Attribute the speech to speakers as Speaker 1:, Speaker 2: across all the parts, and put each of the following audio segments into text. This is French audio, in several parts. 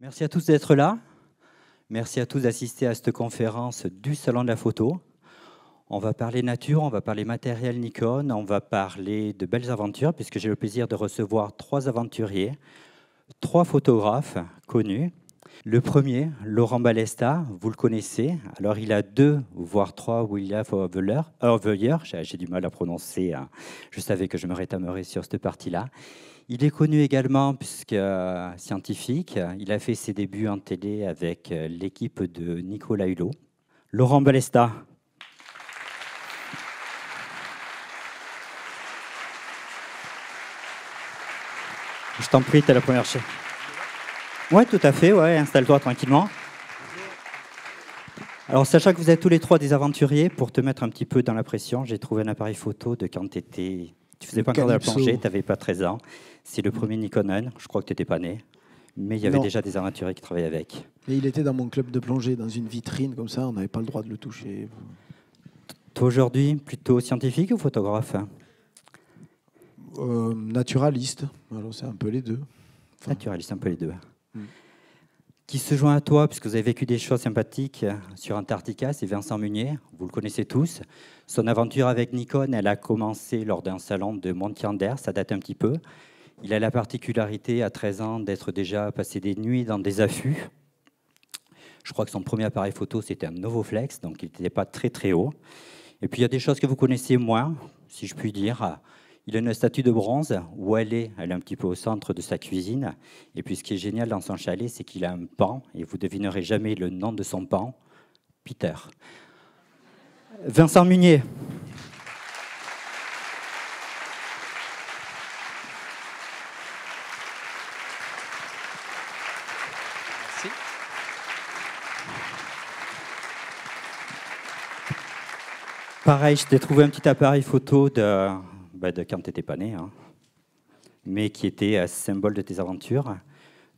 Speaker 1: Merci à tous d'être là. Merci à tous d'assister à cette conférence du Salon de la photo. On va parler nature, on va parler matériel Nikon, on va parler de belles aventures, puisque j'ai le plaisir de recevoir 3 aventuriers, 3 photographes connus. Le premier, Laurent Balesta, vous le connaissez. Alors, il a 2, voire 3 William Overyer. J'ai du mal à prononcer. Hein. Je savais que je me rétamerais sur cette partie-là. Il est connu également, puisque scientifique. Il a fait ses débuts en télé avec l'équipe de Nicolas Hulot. Laurent Balesta. Je t'en prie, t'es la première chaîne. Oui, tout à fait, ouais, installe-toi tranquillement. Alors, sachant que vous êtes tous les 3 des aventuriers, pour te mettre un petit peu dans la pression, j'ai trouvé un appareil photo de quand tu faisais pas encore de la plongée, tu n'avais pas 13 ans. C'est le premier Nikon 1, je crois que tu n'étais pas né, mais il y avait déjà des aventuriers qui travaillaient avec.
Speaker 2: Et il était dans mon club de plongée, dans une vitrine comme ça, on n'avait pas le droit de le toucher.
Speaker 1: Toi aujourd'hui, plutôt scientifique ou photographe?
Speaker 2: Naturaliste, alors c'est un peu les deux.
Speaker 1: Naturaliste, un peu les deux. Qui se joint à toi, puisque vous avez vécu des choses sympathiques sur Antarctica, c'est Vincent Munier, vous le connaissez tous. Son aventure avec Nikon, elle a commencé lors d'un salon de Montier, ça date un petit peu. Il a la particularité, à 13 ans, d'être déjà passé des nuits dans des affûts. Je crois que son premier appareil photo, c'était un Novoflex, donc il n'était pas très très haut. Et puis il y a des choses que vous connaissez moins, si je puis dire. Il a une statue de bronze où elle est un petit peu au centre de sa cuisine. Et puis ce qui est génial dans son chalet, c'est qu'il a un pan, et vous devinerez jamais le nom de son pan, Peter. Vincent Munier.
Speaker 3: Merci.
Speaker 1: Pareil, je t'ai trouvé un petit appareil photo de quand tu n'étais pas né, hein, mais qui était un symbole de tes aventures.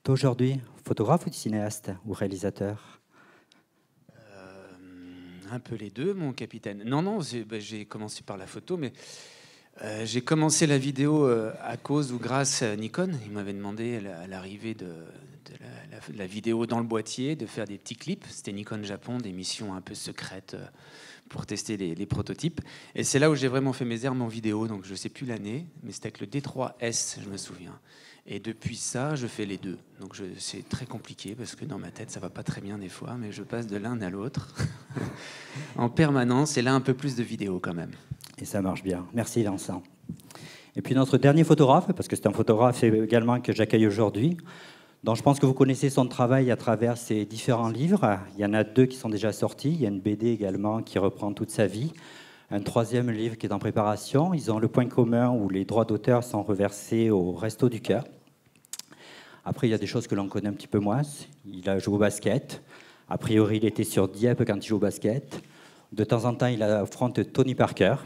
Speaker 1: Toi aujourd'hui, photographe ou cinéaste ou réalisateur?
Speaker 3: Un peu les deux, mon capitaine. Non, j'ai commencé par la photo, mais j'ai commencé la vidéo à cause ou grâce à Nikon. Il m'avait demandé à l'arrivée de la vidéo dans le boîtier de faire des petits clips. C'était Nikon Japon, des missions un peu secrètes pour tester les prototypes. Et c'est là où j'ai vraiment fait mes armes en vidéo. Donc je ne sais plus l'année, mais c'était avec le D3S, je me souviens. Et depuis ça, je fais les deux. Donc c'est très compliqué parce que dans ma tête, ça va pas très bien des fois, mais je passe de l'un à l'autre en permanence. Et là, un peu plus de vidéo quand même.
Speaker 1: Et ça marche bien. Merci Vincent. Et puis notre dernier photographe, parce que c'est un photographe également que j'accueille aujourd'hui, dont je pense que vous connaissez son travail à travers ses différents livres. Il y en a 2 qui sont déjà sortis. Il y a une BD également qui reprend toute sa vie. Un 3e livre qui est en préparation. Ils ont le point commun où les droits d'auteur sont reversés au Resto du Cœur. Après, il y a des choses que l'on connaît un petit peu moins. Il a joué au basket. A priori, il était sur Dieppe quand il joue au basket. De temps en temps, il affronte Tony Parker.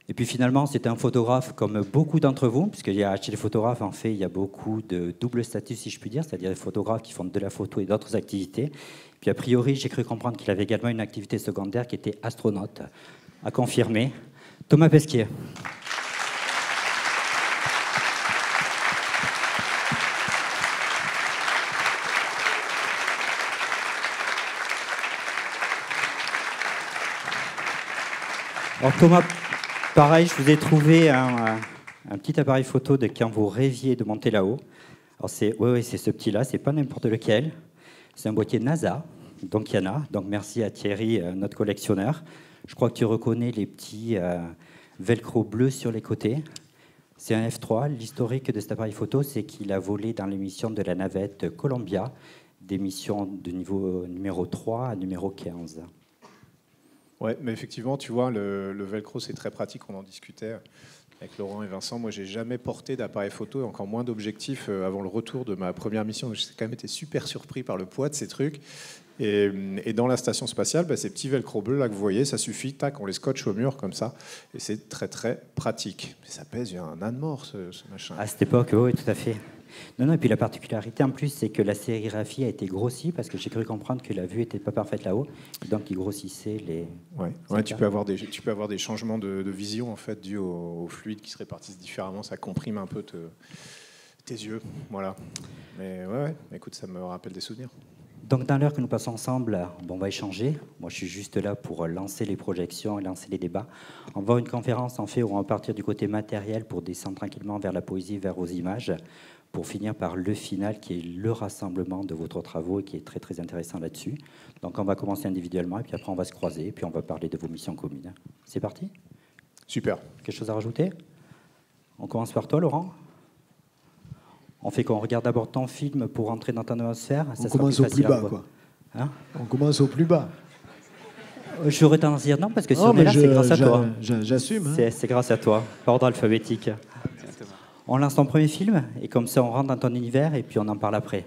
Speaker 1: Et puis finalement, c'est un photographe comme beaucoup d'entre vous, puisqu'il y a chez les photographes, en fait, il y a beaucoup de double statut, si je puis dire, c'est-à-dire des photographes qui font de la photo et d'autres activités. Puis a priori, j'ai cru comprendre qu'il avait également une activité secondaire qui était astronaute, à confirmer. Thomas Pesquier. Alors Thomas, pareil, je vous ai trouvé un petit appareil photo de quand vous rêviez de monter là-haut. Alors c'est ce petit-là, c'est pas n'importe lequel. C'est un boîtier NASA, donc il y en a. Donc merci à Thierry, notre collectionneur. Je crois que tu reconnais les petits velcro bleus sur les côtés. C'est un F3. L'historique de cet appareil photo, c'est qu'il a volé dans l'émission de la navette Columbia, des missions de niveau numéro 3 à numéro 15.
Speaker 4: Ouais, mais effectivement, tu vois, le velcro, c'est très pratique. On en discutait avec Laurent et Vincent. Moi, j'ai jamais porté d'appareil photo et encore moins d'objectif avant le retour de ma première mission. Donc, j'ai quand même été super surpris par le poids de ces trucs. Et dans la station spatiale, ces petits velcro bleus là que vous voyez, ça suffit, tac, on les scotche au mur comme ça. Et c'est très, très pratique. Mais ça pèse un âne mort, ce machin.
Speaker 1: À cette époque, oui, tout à fait. Non, et puis la particularité en plus, c'est que la sérigraphie a été grossie, parce que j'ai cru comprendre que la vue n'était pas parfaite là-haut, donc ils grossissaient les...
Speaker 4: Ouais, tu peux avoir des changements de vision en fait, dus au fluide qui se répartissent différemment, ça comprime un peu Tes yeux, voilà. Mais ouais, écoute, ça me rappelle des souvenirs.
Speaker 1: Donc dans l'heure que nous passons ensemble, on va échanger. Moi, je suis juste là pour lancer les projections et lancer les débats. On va avoir une conférence en fait où on va partir du côté matériel pour descendre tranquillement vers la poésie, vers aux images, pour finir par le final qui est le rassemblement de votre travaux et qui est très très intéressant là-dessus. Donc on va commencer individuellement et puis après on va se croiser et puis on va parler de vos missions communes. C'est parti ?
Speaker 4: Super.
Speaker 1: Quelque chose à rajouter ? On commence par toi, Laurent ? On fait qu'on regarde d'abord ton film pour entrer dans ton atmosphère.
Speaker 2: On commence au plus bas, quoi.
Speaker 1: Hein ?
Speaker 2: On commence au plus bas.
Speaker 1: J'aurais tendance à dire non, parce que si on est là, c'est grâce à toi.
Speaker 2: J'assume. Hein.
Speaker 1: C'est grâce à toi, par ordre alphabétique. On lance ton premier film, et comme ça, on rentre dans ton univers, et puis on en parle après.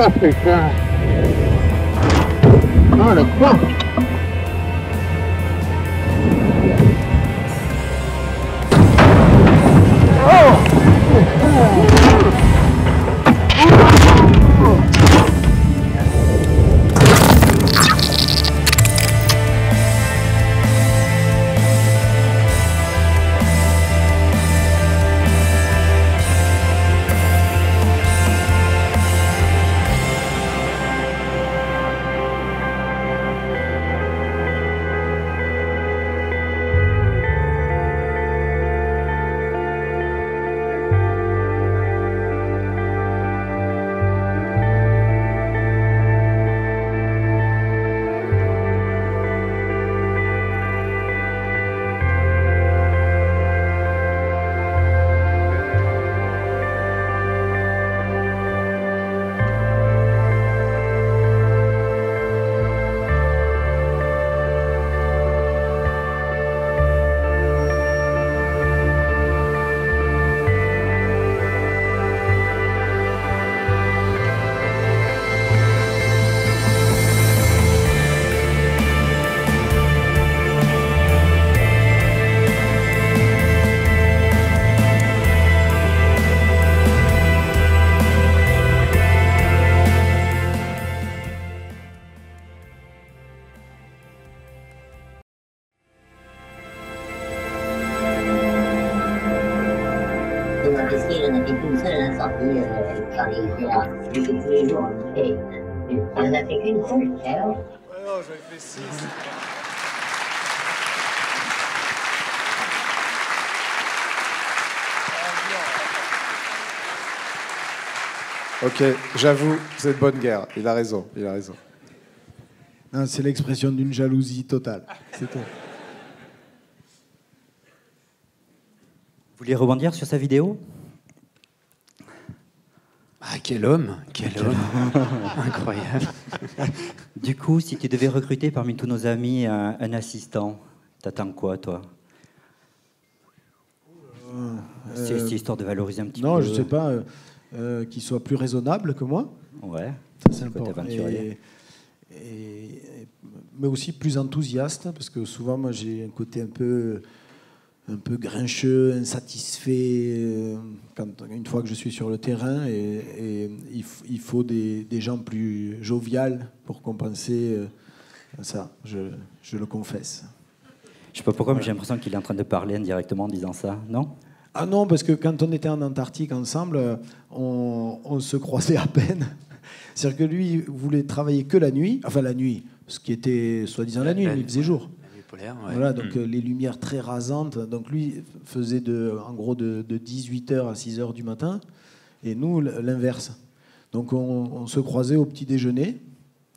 Speaker 5: Oh putain. Oh le con. incendie quand il était là. Tous les jours, et ça n'a fait qu'une seule, alors.
Speaker 4: Non, j'en ai fait 6. Ok, j'avoue, c'est de bonne guerre. Il a raison, il a raison.
Speaker 2: Non, c'est l'expression d'une jalousie totale. C'est tout.
Speaker 1: Vous voulez rebondir sur sa vidéo?
Speaker 3: Ah, quel homme, quel homme. Incroyable.
Speaker 1: Du coup, si tu devais recruter parmi tous nos amis un assistant, t'attends quoi, toi? C'est histoire de valoriser un petit peu.
Speaker 2: Non, je sais pas, qu'il soit plus raisonnable que moi.
Speaker 1: Ouais,
Speaker 2: Ça, c'est
Speaker 1: le côté
Speaker 2: important.
Speaker 1: aventurier.
Speaker 2: Mais aussi plus enthousiaste, parce que souvent, moi, j'ai un côté un peu grincheux, insatisfait, une fois que je suis sur le terrain, et il faut des gens plus joviales pour compenser ça, je le confesse.
Speaker 1: Je sais pas pourquoi, mais j'ai l'impression qu'il est en train de parler indirectement en disant ça, non?
Speaker 2: Ah non, parce que quand on était en Antarctique ensemble, on se croisait à peine. C'est-à-dire que lui, il voulait travailler que la nuit, enfin la nuit, ce qui était soi-disant la nuit, il faisait jour.
Speaker 3: La nuit polaire, ouais.
Speaker 2: Voilà, donc les lumières très rasantes. Donc lui faisait en gros de 18h à 6h du matin, et nous l'inverse. Donc on se croisait au petit déjeuner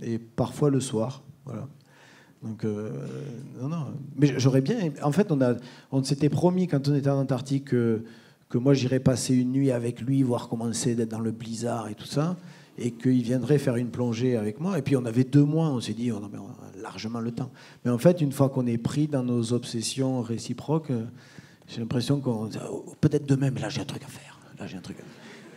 Speaker 2: et parfois le soir. Voilà. Donc non. Mais j'aurais bien. En fait, on s'était promis quand on était en Antarctique que moi j'irais passer une nuit avec lui, voir comment c'est d'être dans le blizzard et tout ça, et qu'il viendrait faire une plongée avec moi. Et puis on avait 2 mois, on s'est dit, on a largement le temps. Mais en fait, une fois qu'on est pris dans nos obsessions réciproques, j'ai l'impression qu'on peut-être demain, mais là j'ai un truc à faire.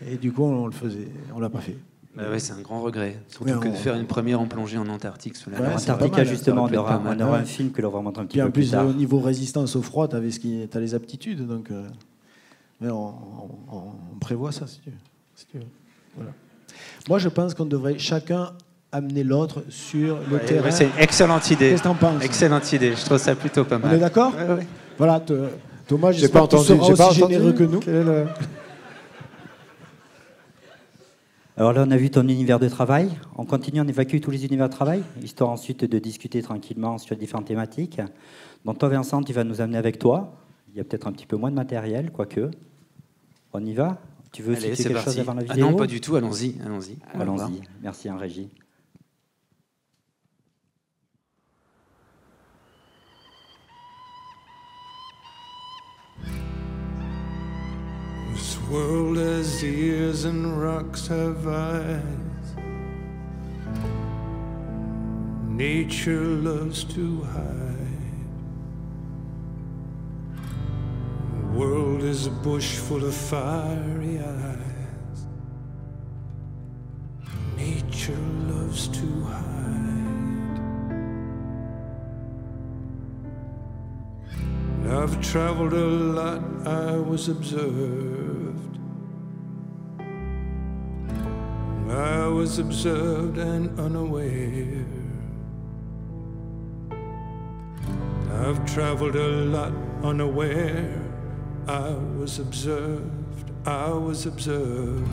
Speaker 2: Et du coup, on le faisait, on l'a pas fait.
Speaker 3: Bah ouais, c'est un grand regret. Surtout
Speaker 2: Mais
Speaker 3: que de faire une première en plongée en Antarctique sous la
Speaker 2: Ouais,
Speaker 3: mer.
Speaker 2: c'est pas
Speaker 1: Antarctica,
Speaker 2: mal,
Speaker 1: justement,
Speaker 3: ça aurait pu être pas mal.
Speaker 1: on aura un
Speaker 2: Ouais.
Speaker 1: film que l'on va montrer un petit
Speaker 2: Puis en
Speaker 1: peu plus
Speaker 2: plus,
Speaker 1: tard.
Speaker 2: au niveau résistance au froid, t'as les aptitudes, donc mais on prévoit ça, si tu veux. Voilà. Moi, je pense qu'on devrait chacun amener l'autre sur le terrain.
Speaker 3: Ouais, c'est une excellente idée.
Speaker 2: Qu'est-ce que t'en penses?
Speaker 3: Excellente idée. Je trouve ça plutôt pas
Speaker 2: On
Speaker 3: mal.
Speaker 2: est d'accord?
Speaker 3: Ouais.
Speaker 2: Voilà, Thomas,
Speaker 4: J'ai pas
Speaker 2: j'espère que tu
Speaker 4: entendu.
Speaker 2: seras
Speaker 4: J'ai pas
Speaker 2: aussi
Speaker 4: entendu.
Speaker 2: généreux que nous.
Speaker 4: Quel est le-
Speaker 1: Alors là, on a vu ton univers de travail. On continue, on évacue tous les univers de travail, histoire ensuite de discuter tranquillement sur différentes thématiques. Donc toi, Vincent, tu vas nous amener avec toi. Il y a peut-être un petit peu moins de matériel, quoique. On y va? Tu veux
Speaker 3: Allez,
Speaker 1: citer
Speaker 3: c'est
Speaker 1: quelque
Speaker 3: parti.
Speaker 1: chose avant la
Speaker 3: Ah
Speaker 1: vidéo?
Speaker 3: non, pas du tout. Allons-y.
Speaker 1: Allons-y. Merci, en régie.
Speaker 6: This world has ears and rocks have eyes. Nature loves to hide. The world is a bush full of fiery eyes. Nature loves to hide. I've traveled a lot, I was observed. I was observed and unaware. I've traveled a lot unaware. I was observed, I was observed.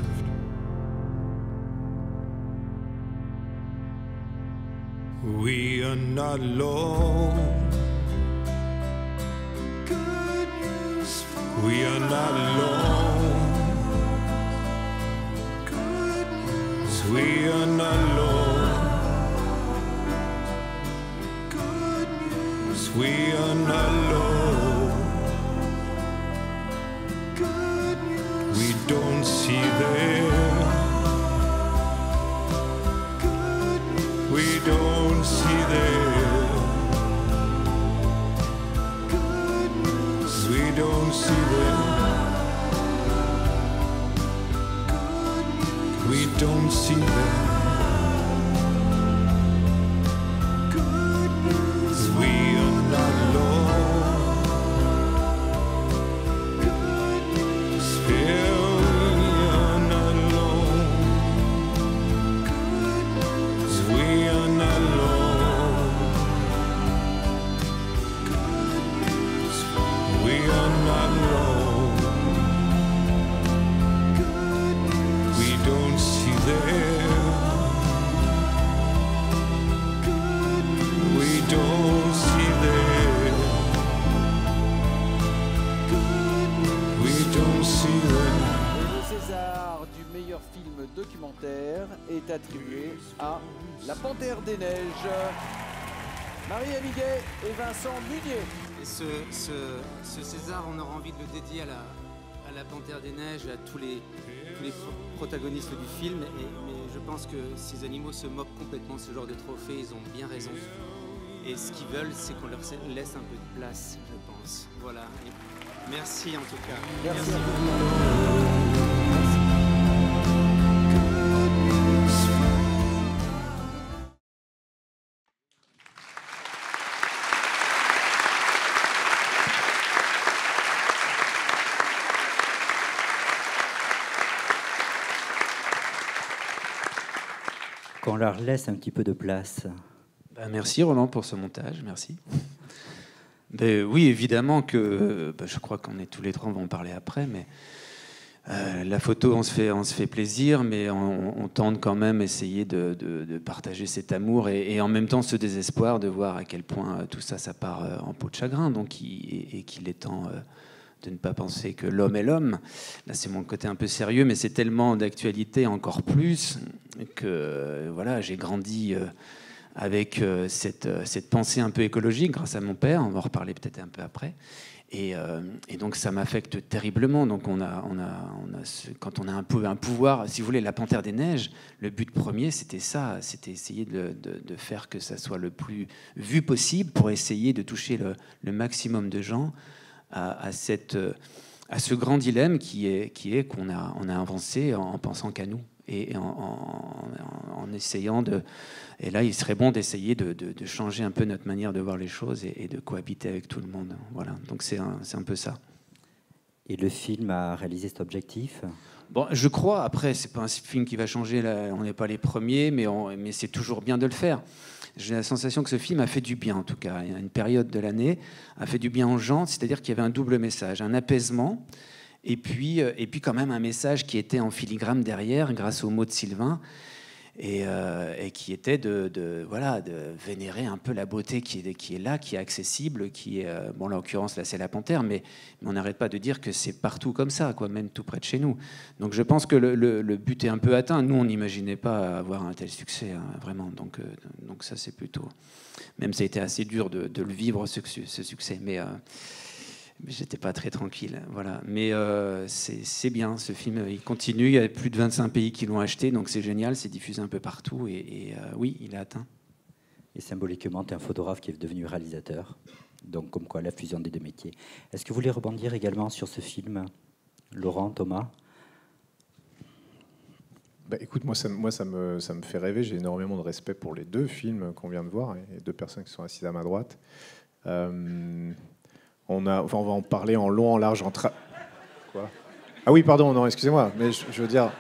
Speaker 6: We are not alone. We are not alone. We are not alone. We are not alone. We don't see them. We don't see them. We don't see them. We don't see them. We are not alone. Still we are not alone. We are not alone. We are not alone.
Speaker 7: meilleur film documentaire est attribué à La Panthère des Neiges. Marie Amiguet et Vincent Munier.
Speaker 8: Et ce César, on aura envie de le dédier à la Panthère des Neiges, à tous les protagonistes du film. Mais je pense que ces animaux se moquent complètement de ce genre de trophée, ils ont bien raison. Et ce qu'ils veulent, c'est qu'on leur laisse un peu de place, je pense. Voilà. Et merci en tout cas.
Speaker 7: Merci.
Speaker 1: Qu'on leur laisse un petit peu de place.
Speaker 3: Merci Roland pour ce montage, merci. Oui, évidemment que je crois qu'on est tous les trois, on va en parler après, mais la photo, on se fait plaisir, mais on tente quand même essayer de partager cet amour et en même temps ce désespoir de voir à quel point tout ça, ça part en peau de chagrin, donc et qu'il est temps de ne pas penser que l'homme est l'homme. Là, c'est mon côté un peu sérieux, mais c'est tellement d'actualité encore plus que voilà, j'ai grandi avec cette pensée un peu écologique grâce à mon père. On va en reparler peut-être un peu après. Et donc ça m'affecte terriblement. Donc quand on a un peu un pouvoir, si vous voulez, la Panthère des Neiges, le but premier, c'était ça, c'était essayer de faire que ça soit le plus vu possible pour essayer de toucher le maximum de gens à ce grand dilemme qui est qu'on a avancé en pensant qu'à nous et en essayant de... Et là, il serait bon d'essayer de changer un peu notre manière de voir les choses et de cohabiter avec tout le monde. Voilà, donc c'est un peu ça.
Speaker 1: Et le film a réalisé cet objectif ?
Speaker 3: Bon, je crois, après, c'est pas un film qui va changer, là, on n'est pas les premiers, mais c'est toujours bien de le faire. J'ai la sensation que ce film a fait du bien, en tout cas, à une période de l'année, a fait du bien aux gens, c'est-à-dire qu'il y avait un double message, un apaisement, et puis quand même un message qui était en filigrane derrière, grâce aux mots de Sylvain, et qui était de vénérer un peu la beauté qui est là, qui est accessible, qui est bon, là en l'occurrence là c'est la panthère, mais on n'arrête pas de dire que c'est partout comme ça, quoi, même tout près de chez nous. Donc je pense que le but est un peu atteint. Nous on n'imaginait pas avoir un tel succès, hein, vraiment. Donc ça c'est plutôt, même ça a été assez dur de le vivre ce succès, mais j'étais pas très tranquille, voilà. Mais c'est bien, ce film, il continue. Il y a plus de 25 pays qui l'ont acheté, donc c'est génial, c'est diffusé un peu partout. Et oui, il a atteint.
Speaker 1: Et symboliquement, tu es un photographe qui est devenu réalisateur. Donc, comme quoi, la fusion des deux métiers. Est-ce que vous voulez rebondir également sur ce film, Laurent, Thomas ?
Speaker 4: Écoute, moi, ça me fait rêver. J'ai énormément de respect pour les deux films qu'on vient de voir et deux personnes qui sont assises à ma droite. On va en parler en long, en large, Quoi ? Ah oui, pardon, non, excusez-moi, mais je veux dire...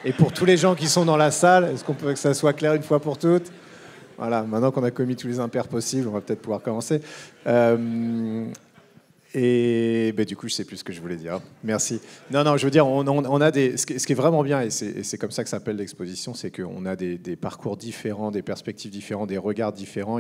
Speaker 4: Et pour tous les gens qui sont dans la salle, est-ce qu'on peut que ça soit clair une fois pour toutes ? Voilà, maintenant qu'on a commis tous les impairs possibles, on va peut-être pouvoir commencer. Et du coup, je ne sais plus ce que je voulais dire. Merci. Non, je veux dire, on a des... Ce qui est vraiment bien, et c'est comme ça que s'appelle l'exposition, c'est qu'on a des parcours différents, des perspectives différentes, des regards différents.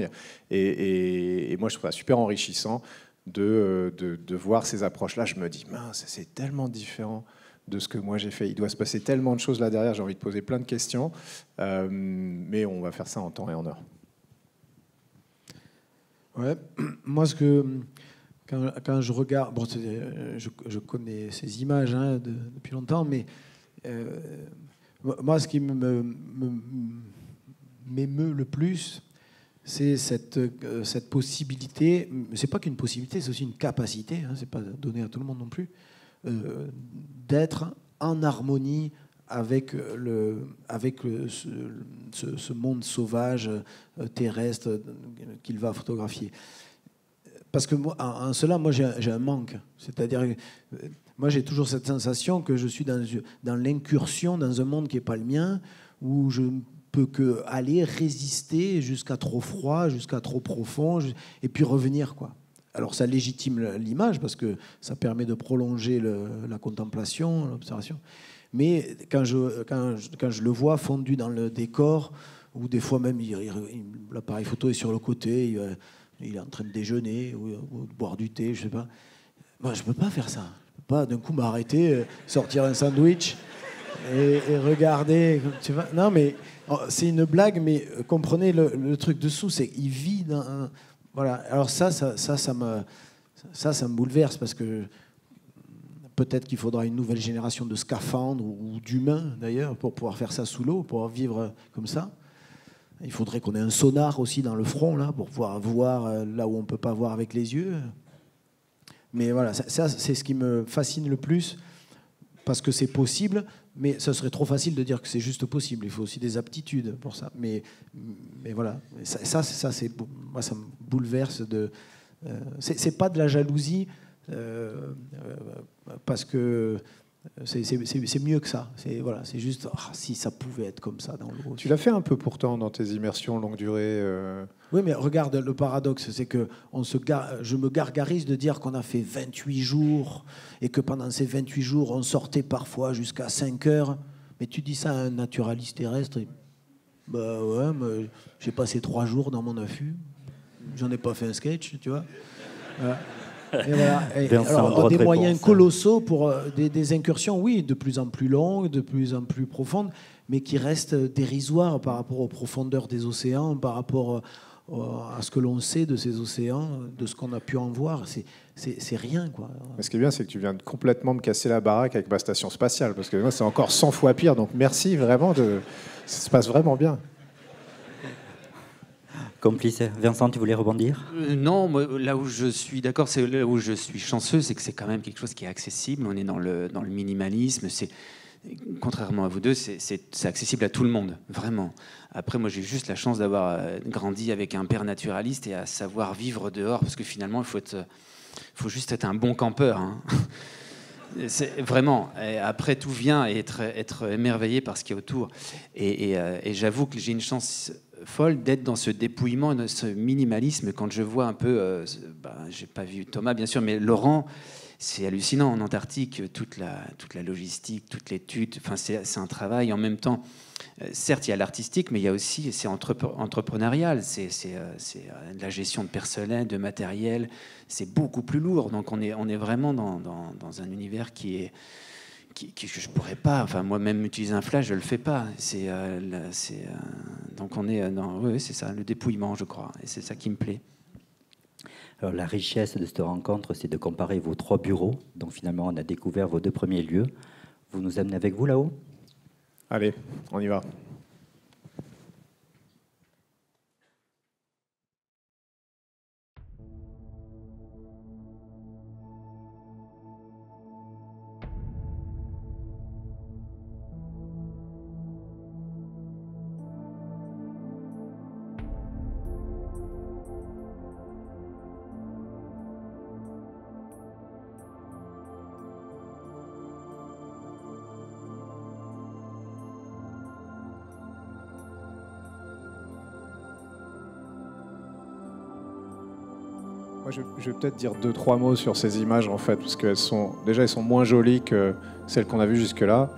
Speaker 4: Et moi, je trouve ça super enrichissant de voir ces approches-là. Je me dis, mince, c'est tellement différent de ce que moi j'ai fait. Il doit se passer tellement de choses là derrière. J'ai envie de poser plein de questions. Mais on va faire ça en temps et en heure.
Speaker 2: Ouais, moi, quand je regarde... Bon, je connais ces images depuis longtemps, mais moi, ce qui m'émeut le plus, c'est cette possibilité, c'est pas qu'une possibilité, c'est aussi une capacité, c'est pas donné à tout le monde non plus, d'être en harmonie avec ce monde sauvage, terrestre, qu'il va photographier. Parce que moi, en cela, moi, j'ai un manque. C'est-à-dire, moi, j'ai toujours cette sensation que je suis dans l'incursion dans un monde qui n'est pas le mien, où je peut que aller résister jusqu'à trop froid, jusqu'à trop profond, et puis revenir, quoi. Alors ça légitime l'image parce que ça permet de prolonger la contemplation, l'observation. Mais quand je le vois fondu dans le décor, ou des fois même l'appareil photo est sur le côté, il est en train de déjeuner ou de boire du thé, je sais pas. Moi, je peux pas faire ça. Je peux pas d'un coup m'arrêter, sortir un sandwich et regardez, tu vois. Non, mais c'est une blague, mais comprenez le truc dessous, c'est qu'il vit dans un... Voilà. Alors ça me bouleverse parce que peut-être qu'il faudra une nouvelle génération de scaphandres ou d'humains d'ailleurs pour pouvoir faire ça sous l'eau, pour vivre comme ça. Il faudrait qu'on ait un sonar aussi dans le front là pour pouvoir voir là où on peut pas voir avec les yeux. Mais voilà, ça c'est ce qui me fascine le plus parce que c'est possible, mais ça serait trop facile de dire que c'est juste possible. Il faut aussi des aptitudes pour ça. Mais voilà, ça c'est moi ça me bouleverse de. C'est pas de la jalousie parce que c'est mieux que ça. C'est juste si ça pouvait être comme ça dans l'eau.
Speaker 4: Tu l'as fait un peu pourtant dans tes immersions longue durée.
Speaker 2: Oui, mais regarde, le paradoxe, c'est que je me gargarise de dire qu'on a fait 28 jours et que pendant ces 28 jours, on sortait parfois jusqu'à 5 heures. Mais tu dis ça à un naturaliste terrestre, bah ouais, mais j'ai passé 3 jours dans mon affût. J'en ai pas fait un sketch, tu vois. Voilà. Et voilà. Alors, des moyens colossaux pour des incursions, oui, de plus en plus longues, de plus en plus profondes, mais qui restent dérisoires par rapport aux profondeurs des océans, par rapport à ce que l'on sait de ces océans, de ce qu'on a pu en voir. C'est rien, quoi.
Speaker 4: Mais ce qui est bien, c'est que tu viens de complètement me casser la baraque avec ma station spatiale, parce que moi, c'est encore 100 fois pire. Donc merci vraiment, ça se passe vraiment bien.
Speaker 1: Complice. Vincent, tu voulais rebondir ?
Speaker 3: Non, moi, là où je suis d'accord, c'est là où je suis chanceux, c'est que c'est quand même quelque chose qui est accessible. On est dans le minimalisme. Contrairement à vous deux, c'est accessible à tout le monde, vraiment. Après, moi, j'ai juste la chance d'avoir grandi avec un père naturaliste et à savoir vivre dehors, parce que finalement, il faut juste être un bon campeur. Hein. Vraiment. Et après, tout vient et être émerveillé par ce qui est autour. Et j'avoue que j'ai une chance folle d'être dans ce dépouillement, dans ce minimalisme. Quand je vois un peu, j'ai pas vu Thomas, bien sûr, mais Laurent. C'est hallucinant en Antarctique, toute la logistique, toute l'étude. Enfin, c'est un travail en même temps. Certes, il y a l'artistique, mais il y a aussi, c'est entrepreneurial. C'est de la gestion de personnel, de matériel. C'est beaucoup plus lourd. Donc, on est vraiment dans un univers que je pourrais pas. Enfin, moi-même utiliser un flash, je le fais pas. Donc, on est oui, c'est ça, le dépouillement, je crois. Et c'est ça qui me plaît.
Speaker 1: Alors, la richesse de cette rencontre, c'est de comparer vos 3 bureaux. Donc finalement, on a découvert vos 2 premiers lieux. Vous nous amenez avec vous là-haut ?
Speaker 4: Allez, on y va. Moi, je vais peut-être dire 2-3 mots sur ces images, en fait, parce qu'elles sont moins jolies que celles qu'on a vues jusque-là.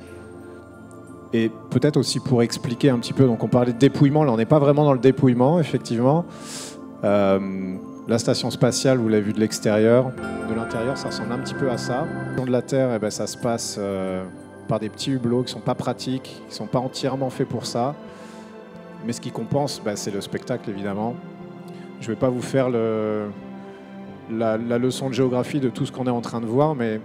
Speaker 4: Et peut-être aussi pour expliquer un petit peu, donc on parlait de dépouillement, là on n'est pas vraiment dans le dépouillement, effectivement. La station spatiale, vous l'avez vu de l'extérieur. De l'intérieur, ça ressemble un petit peu à ça. De la Terre, ça se passe par des petits hublots qui ne sont pas pratiques, qui ne sont pas entièrement faits pour ça. Mais ce qui compense, c'est le spectacle, évidemment. Je ne vais pas vous faire la leçon de géographie de tout ce qu'on est en train de voir, mais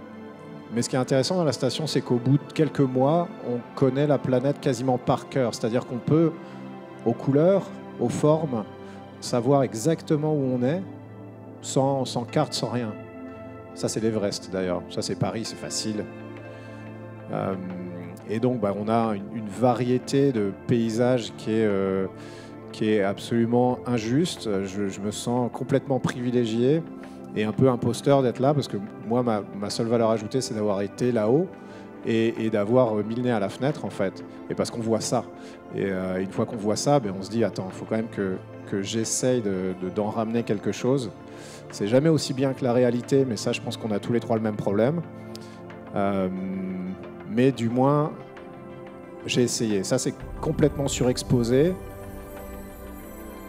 Speaker 4: ce qui est intéressant dans la station, c'est qu'au bout de quelques mois, on connaît la planète quasiment par cœur. C'est-à-dire qu'on peut, aux couleurs, aux formes, savoir exactement où on est, sans carte, sans rien. Ça, c'est l'Everest, d'ailleurs. Ça, c'est Paris, c'est facile. Et donc, on a une variété de paysages qui est absolument injuste. Je me sens complètement privilégié et un peu imposteur d'être là, parce que moi, ma seule valeur ajoutée, c'est d'avoir été là-haut et d'avoir mis le nez à la fenêtre, en fait. Et parce qu'on voit ça. Et une fois qu'on voit ça, on se dit, attends, il faut quand même que j'essaye d'en ramener quelque chose. C'est jamais aussi bien que la réalité, mais ça, je pense qu'on a tous les 3 le même problème. Mais du moins, j'ai essayé. Ça, c'est complètement surexposé.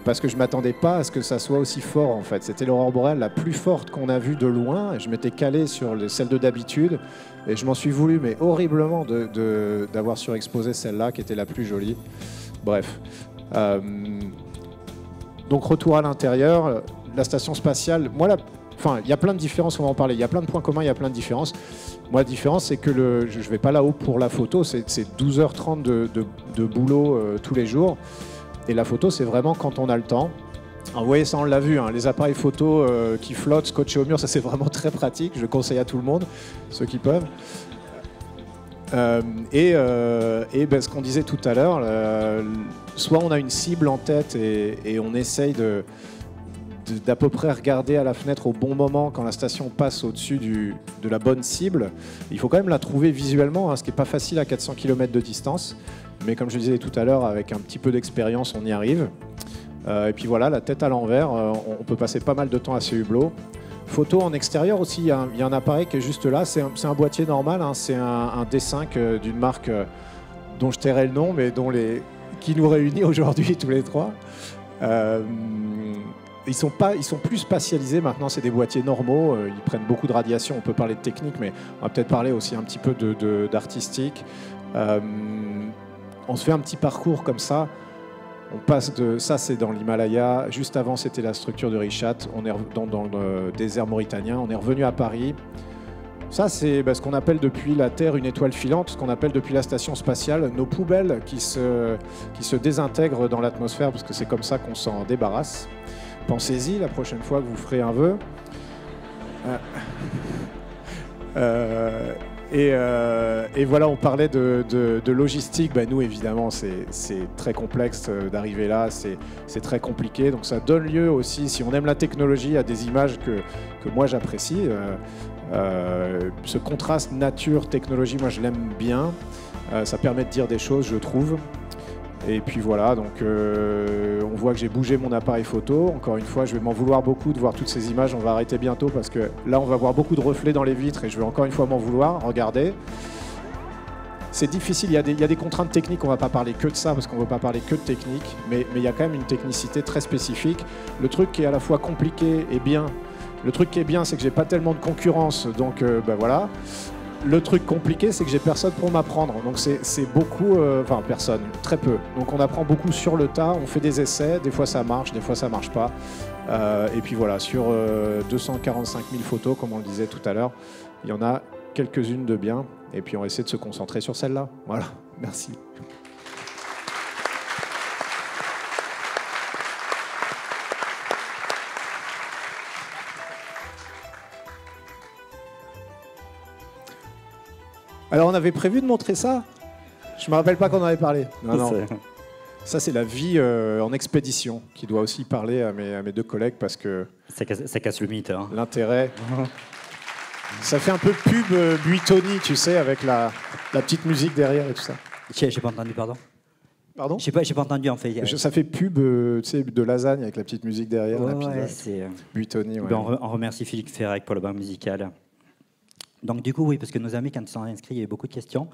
Speaker 4: parce que je ne m'attendais pas à ce que ça soit aussi fort en fait. C'était l'aurore boréale la plus forte qu'on a vue de loin, et je m'étais calé sur celle de d'habitude, et je m'en suis voulu, mais horriblement, d'avoir surexposé celle-là qui était la plus jolie. Bref. Donc retour à l'intérieur, la station spatiale, il y a plein de différences, on va en parler, il y a plein de points communs, il y a plein de différences. Moi, la différence, c'est que je ne vais pas là-haut pour la photo, c'est 12h30 de boulot tous les jours. Et la photo, c'est vraiment quand on a le temps. Alors, vous voyez, ça, on l'a vu, hein, les appareils photo qui flottent, scotchés au mur, ça, c'est vraiment très pratique. Je le conseille à tout le monde, ceux qui peuvent. Ce qu'on disait tout à l'heure, soit on a une cible en tête et on essaye d'à peu près regarder à la fenêtre au bon moment quand la station passe au-dessus de la bonne cible. Il faut quand même la trouver visuellement, hein, ce qui n'est pas facile à 400 km de distance. Mais comme je le disais tout à l'heure, avec un petit peu d'expérience, on y arrive. Et puis voilà, la tête à l'envers, on peut passer pas mal de temps à ces hublots. Photo en extérieur aussi, il y a un appareil qui est juste là, c'est un boîtier normal, hein, c'est un D5 d'une marque dont je tairai le nom, mais qui nous réunit aujourd'hui tous les trois. Ils sont plus spatialisés maintenant, c'est des boîtiers normaux, ils prennent beaucoup de radiation, on peut parler de technique, mais on va peut-être parler aussi un petit peu d'artistique. On se fait un petit parcours comme ça, on passe ça c'est dans l'Himalaya, juste avant c'était la structure de Richat, on est dans le désert mauritanien, on est revenu à Paris. Ça c'est ce qu'on appelle depuis la Terre une étoile filante, ce qu'on appelle depuis la station spatiale, nos poubelles qui se désintègrent dans l'atmosphère, parce que c'est comme ça qu'on s'en débarrasse. Pensez-y la prochaine fois que vous ferez un vœu. Et voilà, on parlait de logistique. Nous, évidemment, c'est très complexe d'arriver là, c'est très compliqué. Donc ça donne lieu aussi, si on aime la technologie, à des images que moi j'apprécie. Ce contraste nature-technologie, moi je l'aime bien. Ça permet de dire des choses, je trouve. Et puis voilà, donc on voit que j'ai bougé mon appareil photo. Encore une fois, je vais m'en vouloir beaucoup de voir toutes ces images. On va arrêter bientôt parce que là, on va voir beaucoup de reflets dans les vitres et je vais encore une fois m'en vouloir. Regardez. C'est difficile, il y a des contraintes techniques, on ne va pas parler que de ça parce qu'on ne veut pas parler que de technique, mais il y a quand même une technicité très spécifique. Le truc qui est à la fois compliqué et bien, le truc qui est bien, c'est que j'ai pas tellement de concurrence, donc voilà. Le truc compliqué, c'est que j'ai personne pour m'apprendre. Donc c'est beaucoup, personne, très peu. Donc on apprend beaucoup sur le tas, on fait des essais, des fois ça marche, des fois ça marche pas. Et puis voilà, sur 245 000 photos, comme on le disait tout à l'heure, il y en a quelques-unes de bien. Et puis on essaie de se concentrer sur celle-là. Voilà, merci. Alors, on avait prévu de montrer ça ? Je ne me rappelle pas qu'on en avait parlé. Non. Ça, c'est la vie en expédition qui doit aussi parler à mes deux collègues parce que...
Speaker 1: Ça casse le mythe. Hein.
Speaker 4: L'intérêt... Ça fait un peu pub Buitoni, tu sais, avec la petite musique derrière et tout ça.
Speaker 1: J'ai pas entendu, pardon.
Speaker 4: Pardon ?
Speaker 1: J'ai pas entendu, en fait.
Speaker 4: Ça fait pub tu sais, de lasagne avec la petite musique derrière.
Speaker 1: Ouais, c'est...
Speaker 4: Buitoni, ouais.
Speaker 1: On remercie Philippe Ferrec pour le banc musical. Donc du coup, oui, parce que nos amis, quand ils sont inscrits, il y avait beaucoup de questions.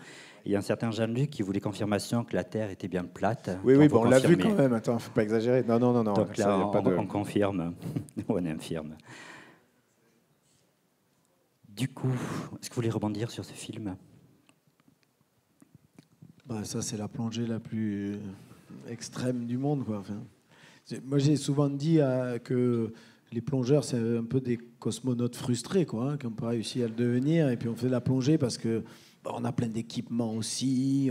Speaker 1: Il y a un certain Jean-Luc qui voulait confirmation que la Terre était bien plate.
Speaker 4: Oui, on l'a vu quand même. Attends, faut pas exagérer. Non.
Speaker 1: Donc là, on confirme. On infirme. Du coup, est-ce que vous voulez rebondir sur ce film ?
Speaker 2: Ça, c'est la plongée la plus extrême du monde, quoi. Moi, j'ai souvent dit que les plongeurs, c'est un peu des cosmonautes frustrés, quoi, qui n'ont pas réussi à le devenir. Et puis, on fait de la plongée parce que on a plein d'équipements aussi.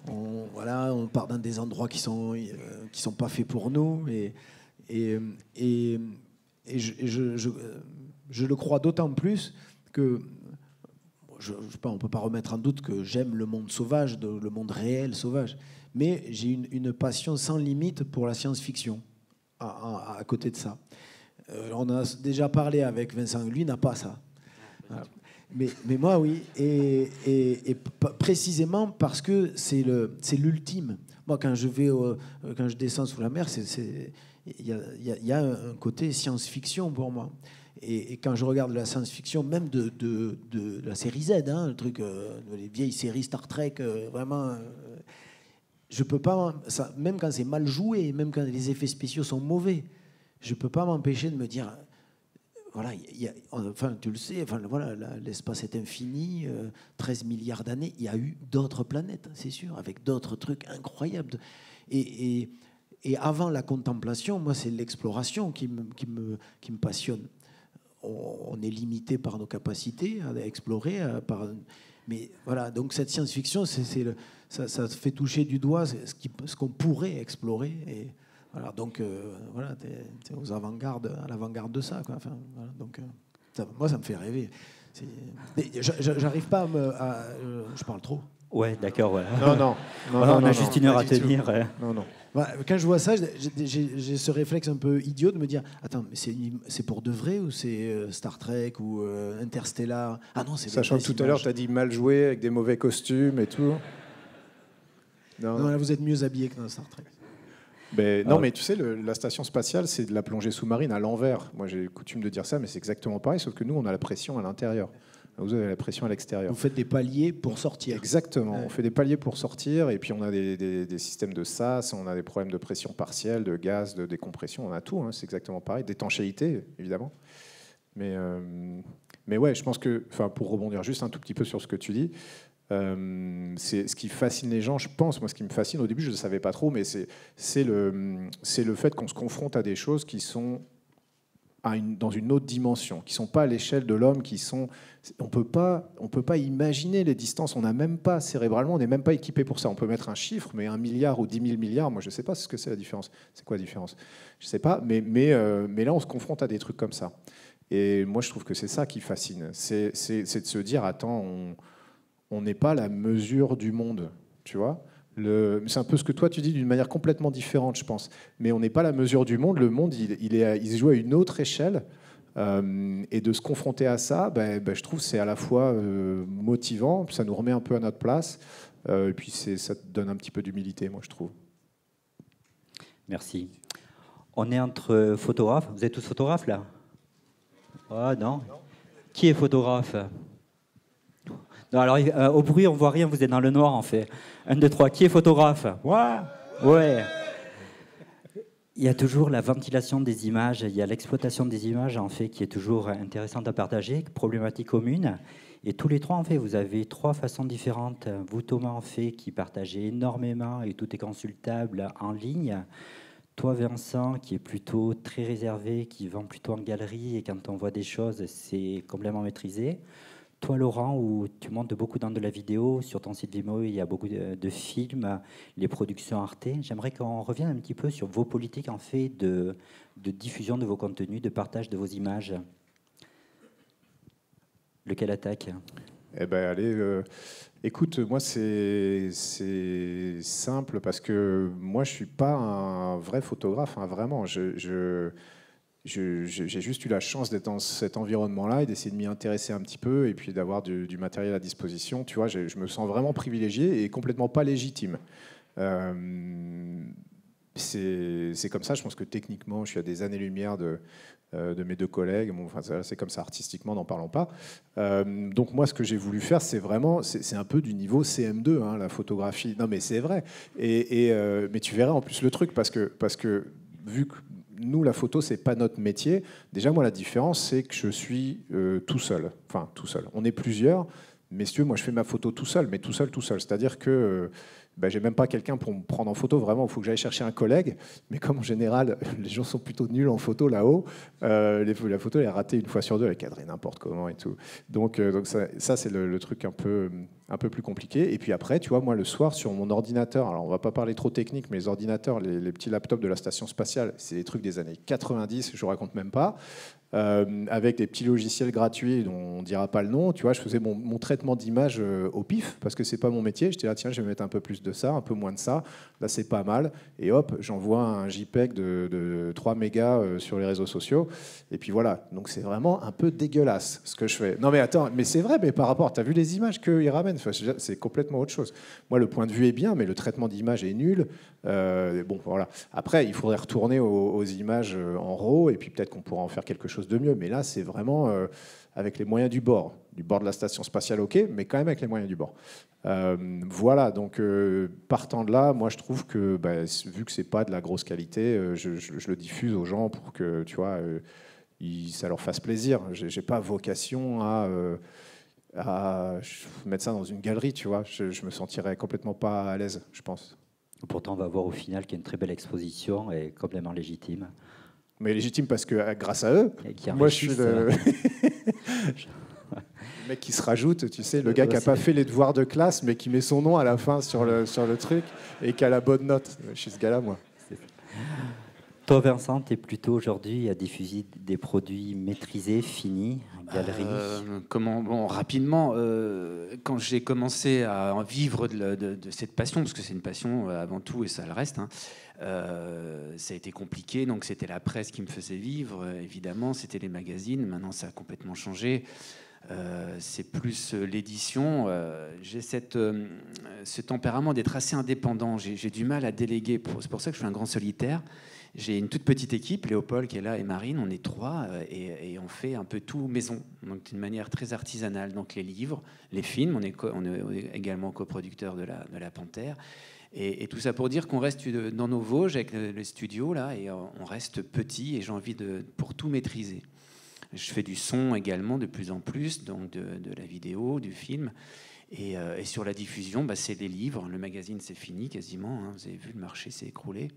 Speaker 2: On part dans des endroits qui sont pas faits pour nous. Et je le crois d'autant plus que on ne peut pas remettre en doute que j'aime le monde sauvage, le monde réel sauvage, mais j'ai une passion sans limite pour la science-fiction à côté de ça. On a déjà parlé avec Vincent, lui n'a pas ça. Mais moi, oui, et précisément parce que c'est l'ultime. Moi, quand je descends sous la mer, il y a un côté science-fiction pour moi. Et quand je regarde la science-fiction, même de la série Z, le truc, les vieilles séries Star Trek, vraiment, je peux pas, même quand c'est mal joué, même quand les effets spéciaux sont mauvais, je peux pas m'empêcher de me dire, voilà, enfin, tu le sais, enfin, voilà, l'espace est infini, 13 milliards d'années, il y a eu d'autres planètes, c'est sûr, avec d'autres trucs incroyables. Et avant la contemplation, moi, c'est l'exploration qui me passionne. On est limité par nos capacités à explorer, mais voilà, donc cette science-fiction, ça fait toucher du doigt ce qu'on pourrait explorer. Et voilà, donc voilà, t'es aux avant-gardes, à l'avant-garde de ça, quoi. Enfin, voilà, donc moi, ça me fait rêver. J'arrive pas je parle trop.
Speaker 1: Ouais, d'accord. Ouais.
Speaker 4: Non.
Speaker 1: Voilà, on a juste une heure à tenir.
Speaker 4: Non.
Speaker 2: Voilà, quand je vois ça, j'ai ce réflexe un peu idiot de me dire, attends, mais c'est pour de vrai ou c'est Star Trek ou Interstellar? Ah non, c'est
Speaker 4: sachant que tout à l'heure, tu as dit mal joué avec des mauvais costumes et tout.
Speaker 2: Non, là, vous êtes mieux habillé que dans Star Trek.
Speaker 4: Non, mais tu sais, la station spatiale, c'est de la plongée sous-marine à l'envers. Moi, j'ai coutume de dire ça, mais c'est exactement pareil, sauf que nous, on a la pression à l'intérieur. Vous avez la pression à l'extérieur.
Speaker 2: Vous faites des paliers pour sortir.
Speaker 4: Exactement.
Speaker 2: Ouais.
Speaker 4: On fait des paliers pour sortir, et puis on a des systèmes de sas, on a des problèmes de pression partielle, de gaz, de décompression, on a tout. Hein, c'est exactement pareil. D'étanchéité, évidemment. Mais ouais, je pense que, pour rebondir juste un tout petit peu sur ce que tu dis, c'est ce qui fascine les gens, je pense. Moi, ce qui me fascine, au début, je ne savais pas trop, mais c'est le fait qu'on se confronte à des choses qui sont dans une autre dimension, qui ne sont pas à l'échelle de l'homme, on peut pas imaginer les distances, on n'a même pas, cérébralement, on n'est même pas équipé pour ça. On peut mettre un chiffre, mais 1 milliard ou 10 000 milliards, moi je ne sais pas ce que c'est la différence. C'est quoi la différence? Je ne sais pas, mais là on se confronte à des trucs comme ça. Et moi je trouve que c'est ça qui fascine, c'est de se dire, attends, on n'est pas la mesure du monde, tu vois. C'est un peu ce que toi tu dis d'une manière complètement différente, je pense. Mais on n'est pas la mesure du monde. Le monde, il se joue à une autre échelle. Et de se confronter à ça, je trouve que c'est à la fois motivant, ça nous remet un peu à notre place. Et puis ça te donne un petit peu d'humilité, moi, je trouve.
Speaker 1: Merci. On est entre photographes. Vous êtes tous photographes, là? Ah, non. Qui est photographe? Non, alors, au bruit, on voit rien, vous êtes dans le noir, en fait. 1, 2, 3, qui est photographe? Ouais. Il y a toujours la ventilation des images, il y a l'exploitation des images, en fait, qui est toujours intéressante à partager, problématique commune. Et tous les trois, en fait, vous avez 3 façons différentes. Vous, Thomas, en fait, qui partagez énormément et tout est consultable en ligne. Toi, Vincent, qui est plutôt très réservé, qui vend plutôt en galerie, et quand on voit des choses, c'est complètement maîtrisé. Toi, Laurent, où tu montes beaucoup dans de la vidéo, sur ton site Vimeo, il y a beaucoup de films, les productions Arte. J'aimerais qu'on revienne un petit peu sur vos politiques en fait de diffusion de vos contenus, de partage de vos images. Lequel attaque?
Speaker 4: Eh ben, allez, écoute, moi c'est simple parce que moi je suis pas un vrai photographe, hein, vraiment. J'ai juste eu la chance d'être dans cet environnement-là et d'essayer de m'y intéresser un petit peu et puis d'avoir du matériel à disposition. Tu vois, je me sens vraiment privilégié et complètement pas légitime. C'est comme ça, je pense que techniquement, je suis à des années-lumière de mes 2 collègues. Bon, enfin, c'est comme ça, artistiquement, n'en parlons pas. Donc moi, ce que j'ai voulu faire, c'est un peu du niveau CM2, hein, la photographie. Non, mais c'est vrai. Mais tu verras en plus le truc, parce que vu que nous, la photo, c'est pas notre métier. Déjà, moi, la différence, c'est que je suis tout seul. Enfin, tout seul. On est plusieurs. Messieurs, moi, je fais ma photo tout seul, mais tout seul. C'est-à-dire que j'ai même pas quelqu'un pour me prendre en photo. Vraiment, il faut que j'aille chercher un collègue. Mais comme en général, les gens sont plutôt nuls en photo là-haut, la photo, elle est ratée 1 fois sur 2, elle est cadrée n'importe comment et tout. Donc ça c'est le truc un peu plus compliqué. Et puis après, tu vois, moi, le soir, sur mon ordinateur, alors on va pas parler trop technique, mais les ordinateurs, les petits laptops de la station spatiale, c'est des trucs des années 90, je raconte même pas. Avec des petits logiciels gratuits dont on ne dira pas le nom. Tu vois, je faisais mon traitement d'image au pif parce que c'est pas mon métier. J'étais là, tiens, je vais mettre un peu plus de ça, un peu moins de ça. Là, c'est pas mal. Et hop, j'envoie un JPEG de 3 mégas sur les réseaux sociaux. Et puis voilà. Donc c'est vraiment un peu dégueulasse ce que je fais. Non mais attends, mais c'est vrai, mais par rapport, t'as vu les images qu'ils ramènent? Enfin, c'est complètement autre chose. Moi, le point de vue est bien, mais le traitement d'image est nul. Bon, voilà. Après, il faudrait retourner aux images en RAW et puis peut-être qu'on pourra en faire quelque chose de mieux. Mais là, c'est vraiment avec les moyens du bord. du bord de la station spatiale, ok, mais quand même avec les moyens du bord. Voilà, donc partant de là, moi je trouve que vu que c'est pas de la grosse qualité, je le diffuse aux gens pour que tu vois, ça leur fasse plaisir. J'ai pas vocation à mettre ça dans une galerie, tu vois. Je me sentirais complètement pas à l'aise, je pense.
Speaker 1: Pourtant, on va voir au final qu'il y a une très belle exposition et complètement légitime.
Speaker 4: Mais légitime parce que grâce à eux, moi je suis le mec qui se rajoute, tu sais, le gars qui n'a pas fait les devoirs de classe, mais qui met son nom à la fin sur le truc et qui a la bonne note. Je suis ce gars-là, moi.
Speaker 1: Toi, Vincent, tu es plutôt aujourd'hui à diffuser des produits maîtrisés, finis, galerie.
Speaker 3: Rapidement, quand j'ai commencé à en vivre de cette passion, parce que c'est une passion avant tout et ça le reste, hein, ça a été compliqué. Donc c'était la presse qui me faisait vivre, évidemment, c'était les magazines. Maintenant, ça a complètement changé. C'est plus l'édition. J'ai ce tempérament d'être assez indépendant. J'ai du mal à déléguer. C'est pour ça que je suis un grand solitaire. J'ai une toute petite équipe, Léopold qui est là et Marine, on est 3 et on fait un peu tout maison, donc d'une manière très artisanale. Donc les livres, les films, on est également coproducteur de la Panthère. Et tout ça pour dire qu'on reste dans nos Vosges avec le studio là, et on reste petit et j'ai envie pour tout maîtriser. Je fais du son également de plus en plus, donc de la vidéo, du film. Et sur la diffusion, c'est les livres. Le magazine, c'est fini quasiment. Hein. Vous avez vu, le marché s'est écroulé.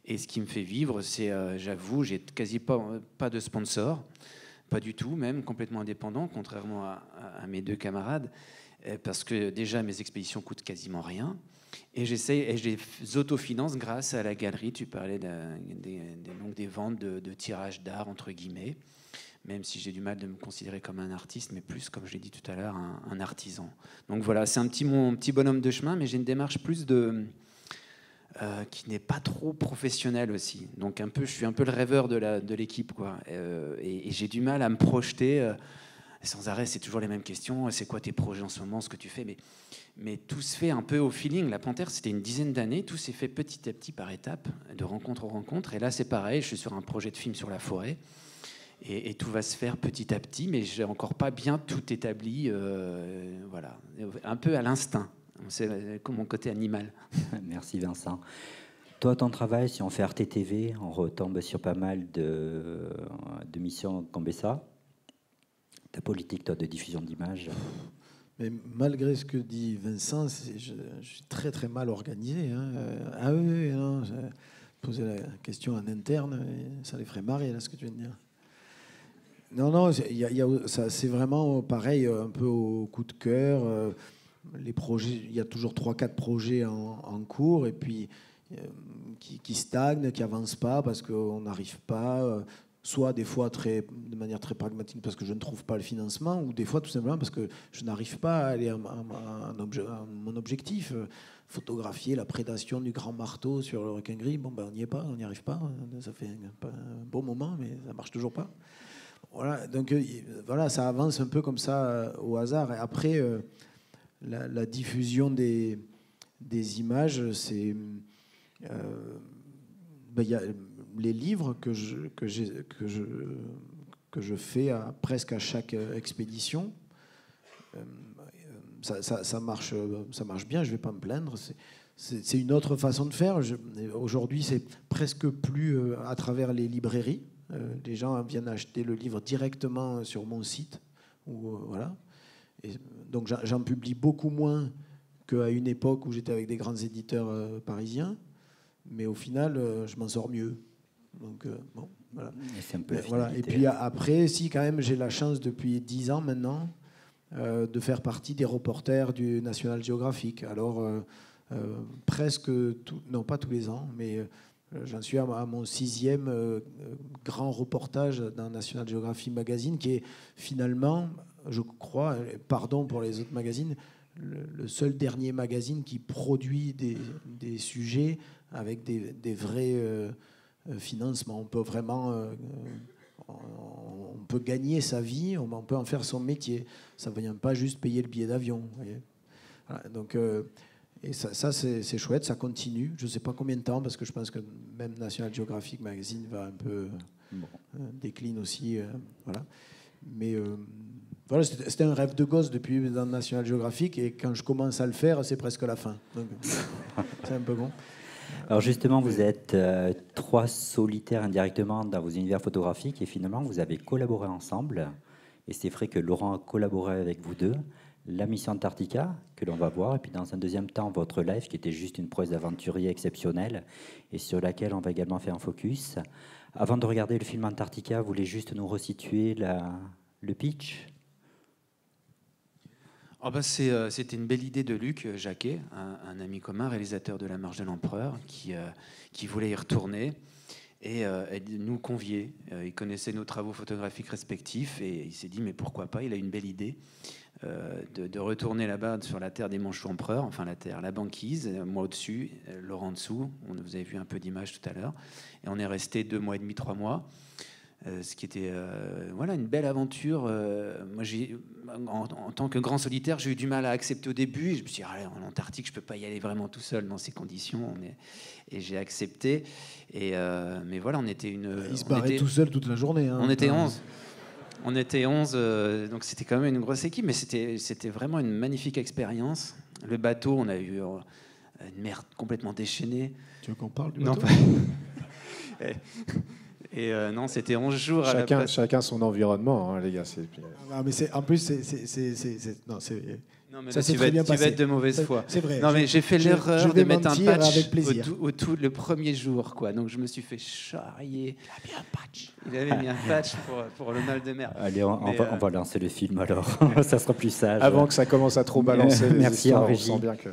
Speaker 3: Et ce qui me fait vivre, c'est, j'avoue, j'ai quasi pas de sponsor, pas du tout, même complètement indépendant, contrairement à mes 2 camarades, parce que déjà mes expéditions coûtent quasiment rien. Et je les autofinance grâce à la galerie. Tu parlais des ventes de tirages d'art, entre guillemets, même si j'ai du mal de me considérer comme un artiste, mais plus, comme je l'ai dit tout à l'heure, un artisan. Donc voilà, c'est mon petit bonhomme de chemin, mais j'ai une démarche plus qui n'est pas trop professionnelle aussi. Donc je suis un peu le rêveur de l'équipe, quoi. Et j'ai du mal à me projeter. Sans arrêt, c'est toujours les mêmes questions. C'est quoi tes projets en ce moment, ce que tu fais ? Mais tout se fait un peu au feeling. La Panthère, c'était une dizaine d'années. Tout s'est fait petit à petit, par étapes, de rencontre en rencontre. Et là, c'est pareil. Je suis sur un projet de film sur la forêt. Et tout va se faire petit à petit, mais j'ai encore pas bien tout établi. Voilà, un peu à l'instinct. C'est comme mon côté animal.
Speaker 1: Merci Vincent. Toi, ton travail, si on fait RTTV, on retombe sur pas mal de missions comme ça. Ta politique, toi, de diffusion d'images.
Speaker 2: Mais malgré ce que dit Vincent, je suis très très mal organisé. Hein. Ah oui, non, j'ai posé la question en interne, et ça les ferait marrer, là, ce que tu viens de dire. Non, ça, c'est vraiment pareil, un peu au coup de cœur. Les projets, il y a toujours 3-4 projets en cours, et puis qui stagnent, qui n'avancent pas parce qu'on n'arrive pas, soit des fois de manière très pragmatique parce que je ne trouve pas le financement, ou des fois tout simplement parce que je n'arrive pas à aller à mon objectif. Photographier la prédation du grand marteau sur le requin gris, on n'y est pas, on n'y arrive pas. Ça fait un bon moment, mais ça ne marche toujours pas. Voilà, donc voilà, ça avance un peu comme ça au hasard. Et après, la diffusion des images, c'est y a les livres que je fais presque à chaque expédition. Ça marche bien, je ne vais pas me plaindre. C'est une autre façon de faire. Aujourd'hui, c'est presque plus à travers les librairies. Les gens viennent acheter le livre directement sur mon site. Voilà. Et donc j'en publie beaucoup moins qu'à une époque où j'étais avec des grands éditeurs parisiens. Mais au final, je m'en sors mieux. Donc, bon, voilà.
Speaker 1: Et c'est un peu
Speaker 2: voilà. Et puis après, si quand même, j'ai la chance depuis 10 ans maintenant de faire partie des reporters du National Geographic. Alors, presque, non pas tous les ans, mais j'en suis à mon 6e grand reportage dans National Geographic Magazine, qui est finalement, je crois, pardon pour les autres magazines, le seul dernier magazine qui produit des sujets avec des vrais financements. On peut vraiment on peut gagner sa vie, on peut en faire son métier. Ça ne vient pas juste payer le billet d'avion. Voilà, donc, et ça c'est chouette, ça continue. Je ne sais pas combien de temps, parce que je pense que même National Geographic Magazine va un peu décline aussi. Voilà. Mais voilà, c'était un rêve de gosse depuis dans National Geographic, et quand je commence à le faire, c'est presque la fin. Donc, c'est un peu con.
Speaker 1: Alors justement, vous êtes 3 solitaires indirectement dans vos univers photographiques, et finalement, vous avez collaboré ensemble. Et c'est vrai que Laurent a collaboré avec vous deux. La mission Antarctica, que l'on va voir, et puis dans un deuxième temps, votre live, qui était juste une prouesse d'aventurier exceptionnelle, et sur laquelle on va également faire un focus. Avant de regarder le film Antarctica, vous voulez juste nous resituer le pitch ?
Speaker 3: Oh bah c'était une belle idée de Luc Jacquet, un ami commun, réalisateur de La Marche de l'Empereur, qui voulait y retourner et nous convier. Il connaissait nos travaux photographiques respectifs et il s'est dit mais pourquoi pas, il a une belle idée de retourner là-bas sur la terre des Manchots empereurs, enfin la banquise, moi au-dessus, Laurent en dessous. Vous avez vu un peu d'images tout à l'heure. Et on est resté 2 mois et demi, 3 mois. Ce qui était voilà, une belle aventure. Moi, en tant que grand solitaire, j'ai eu du mal à accepter au début. Et je me suis dit, en Antarctique, je ne peux pas y aller vraiment tout seul dans ces conditions. Et j'ai accepté. Mais voilà, on était
Speaker 2: Il se barrait tout seul toute la journée. Hein.
Speaker 3: On était 11. On était 11, donc c'était quand même une grosse équipe. Mais c'était vraiment une magnifique expérience. Le bateau, on a eu une mer complètement déchaînée.
Speaker 2: Tu veux qu'on parle du bateau ?
Speaker 3: Non, pas... Et non, c'était 11 jours à la place.
Speaker 4: Chacun son environnement, hein, les gars.
Speaker 2: Non, mais en plus,
Speaker 3: non, mais
Speaker 2: ça
Speaker 3: là,
Speaker 2: s'est très bien passé.
Speaker 3: Tu vas être de mauvaise foi.
Speaker 2: C'est vrai.
Speaker 3: Non, mais j'ai fait l'erreur de mettre un patch le premier jour, quoi. Donc je me suis fait charrier.
Speaker 2: Il a mis un patch.
Speaker 3: Il avait mis un patch pour le mal de mer.
Speaker 1: Allez, on va lancer le film alors. Ça sera plus sage.
Speaker 4: Avant que ça commence à trop balancer les
Speaker 1: Merci,
Speaker 4: histoires, on
Speaker 1: Régie.
Speaker 4: sent bien que...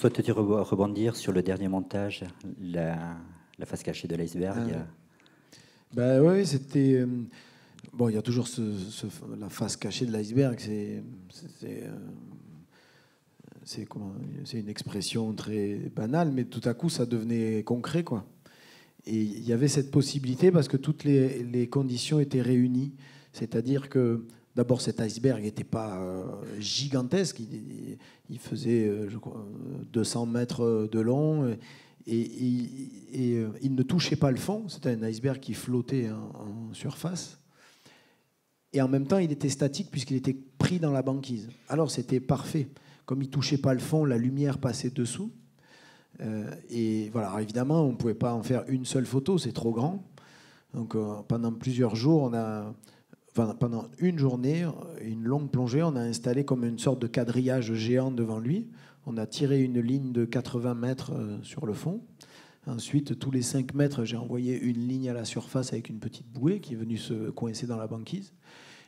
Speaker 1: Souhaites-tu rebondir sur le dernier montage, la face cachée de l'iceberg?
Speaker 2: Ben oui, c'était... bon, il y a toujours la face cachée de l'iceberg. C'est une expression très banale, mais tout à coup, ça devenait concret, quoi. Et il y avait cette possibilité parce que toutes les conditions étaient réunies. C'est-à-dire que, d'abord, cet iceberg n'était pas gigantesque. Il faisait, je crois, 200 mètres de long. Et il ne touchait pas le fond. C'était un iceberg qui flottait en surface. Et en même temps, il était statique puisqu'il était pris dans la banquise. Alors, c'était parfait. Comme il ne touchait pas le fond, la lumière passait dessous. Et voilà, alors évidemment, on ne pouvait pas en faire une seule photo, c'est trop grand. Donc pendant plusieurs jours, pendant une journée, une longue plongée, on a installé comme une sorte de quadrillage géant devant lui. On a tiré une ligne de 80 mètres sur le fond. Ensuite, tous les 5 mètres, j'ai envoyé une ligne à la surface avec une petite bouée qui est venue se coincer dans la banquise.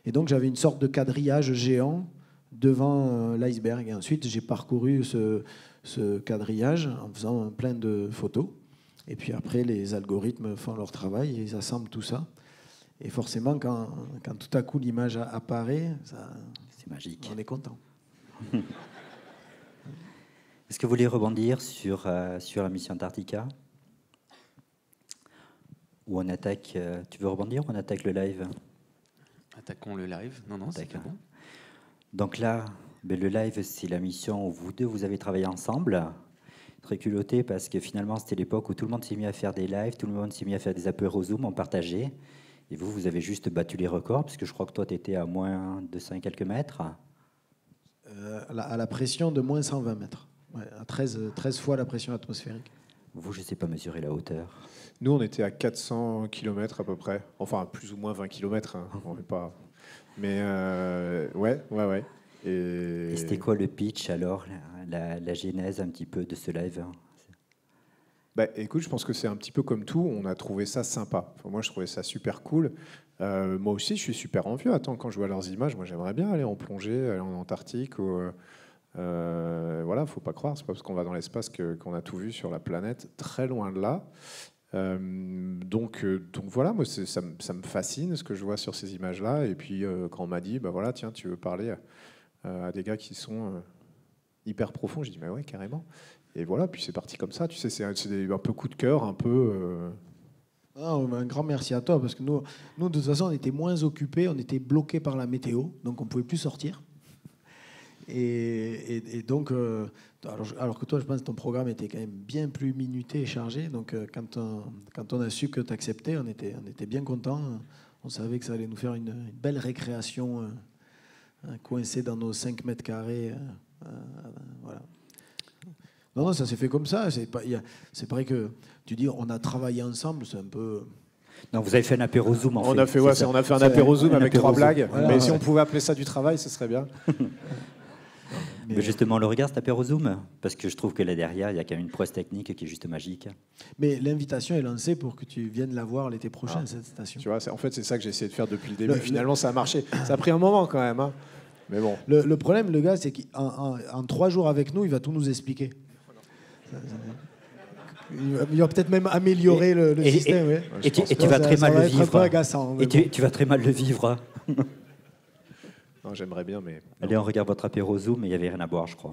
Speaker 2: Et donc j'avais une sorte de quadrillage géant devant l'iceberg. Et ensuite, j'ai parcouru ce quadrillage en faisant plein de photos. Et puis après, les algorithmes font leur travail et ils assemblent tout ça. Et forcément, quand tout à coup l'image apparaît,
Speaker 1: c'est magique.
Speaker 2: On est content.
Speaker 1: Est-ce que vous voulez rebondir sur la mission Antarctica? Ou on attaque... tu veux rebondir ou on attaque le live?
Speaker 3: Attaquons le live. Non, c'est pas bon.
Speaker 1: Donc là, le live, c'est la mission où vous deux, vous avez travaillé ensemble. Très culotté parce que finalement, c'était l'époque où tout le monde s'est mis à faire des lives, tout le monde s'est mis à faire des apéros Zoom, on partageait. Et vous avez juste battu les records, parce que je crois que toi, tu étais à moins de 100 et quelques mètres.
Speaker 2: À la pression de moins 120 mètres. Ouais, à 13 fois la pression atmosphérique.
Speaker 1: Vous, je ne sais pas mesurer la hauteur.
Speaker 4: Nous, on était à 400 km à peu près. Enfin, plus ou moins 20 km. Hein. On n'est pas... Mais ouais.
Speaker 1: Et c'était quoi le pitch alors, la genèse un petit peu de ce live?
Speaker 4: Bah, écoute, je pense que c'est un petit peu comme tout. On a trouvé ça sympa. Enfin, moi, je trouvais ça super cool. Moi aussi, je suis super envieux. Attends, quand je vois leurs images, moi, j'aimerais bien aller en plongée, aller en Antarctique. Voilà, faut pas croire. C'est pas parce qu'on va dans l'espace qu'on a tout vu sur la planète. Très loin de là. Donc voilà, moi, ça me fascine ce que je vois sur ces images-là. Et puis, quand on m'a dit, bah voilà, tiens, tu veux parler à des gars qui sont hyper profonds, j'ai dit, mais ouais, carrément. Et voilà, puis c'est parti comme ça. Tu sais, c'est un peu coup de cœur, un peu...
Speaker 2: Un grand merci à toi, parce que nous, de toute façon, on était moins occupés, on était bloqués par la météo, donc on ne pouvait plus sortir. Et donc, alors que toi, je pense que ton programme était quand même bien plus minuté et chargé. Donc, quand on a su que tu acceptais, on était bien contents. On savait que ça allait nous faire une belle récréation coincée dans nos 5 mètres carrés. Voilà. Non, ça s'est fait comme ça. C'est vrai que tu dis on a travaillé ensemble, c'est un peu...
Speaker 1: Non, vous avez fait un apéro Zoom,
Speaker 4: on a fait un apéro Zoom avec 3 blagues. Voilà, mais si on pouvait appeler ça du travail, ce serait bien.
Speaker 1: Mais justement, on le regarde, cet apéro Zoom, parce que je trouve que là derrière, il y a quand même une prouesse technique qui est juste magique.
Speaker 2: Mais l'invitation est lancée pour que tu viennes la voir l'été prochain, cette station.
Speaker 4: Tu vois, en fait, c'est ça que j'ai essayé de faire depuis le début. Finalement, ça a marché. Ça a pris un moment quand même. Hein. Mais bon.
Speaker 2: Le problème, le gars, c'est qu'en 3 jours avec nous, il va tout nous expliquer. Il va peut-être même améliorer le système. Ouais.
Speaker 1: Et tu vas très mal le vivre.
Speaker 2: Agaçant,
Speaker 1: et tu vas très mal le vivre.
Speaker 4: Non, j'aimerais bien, mais...
Speaker 1: Allez, on regarde votre apéro Zoom, mais il n'y avait rien à boire, je crois.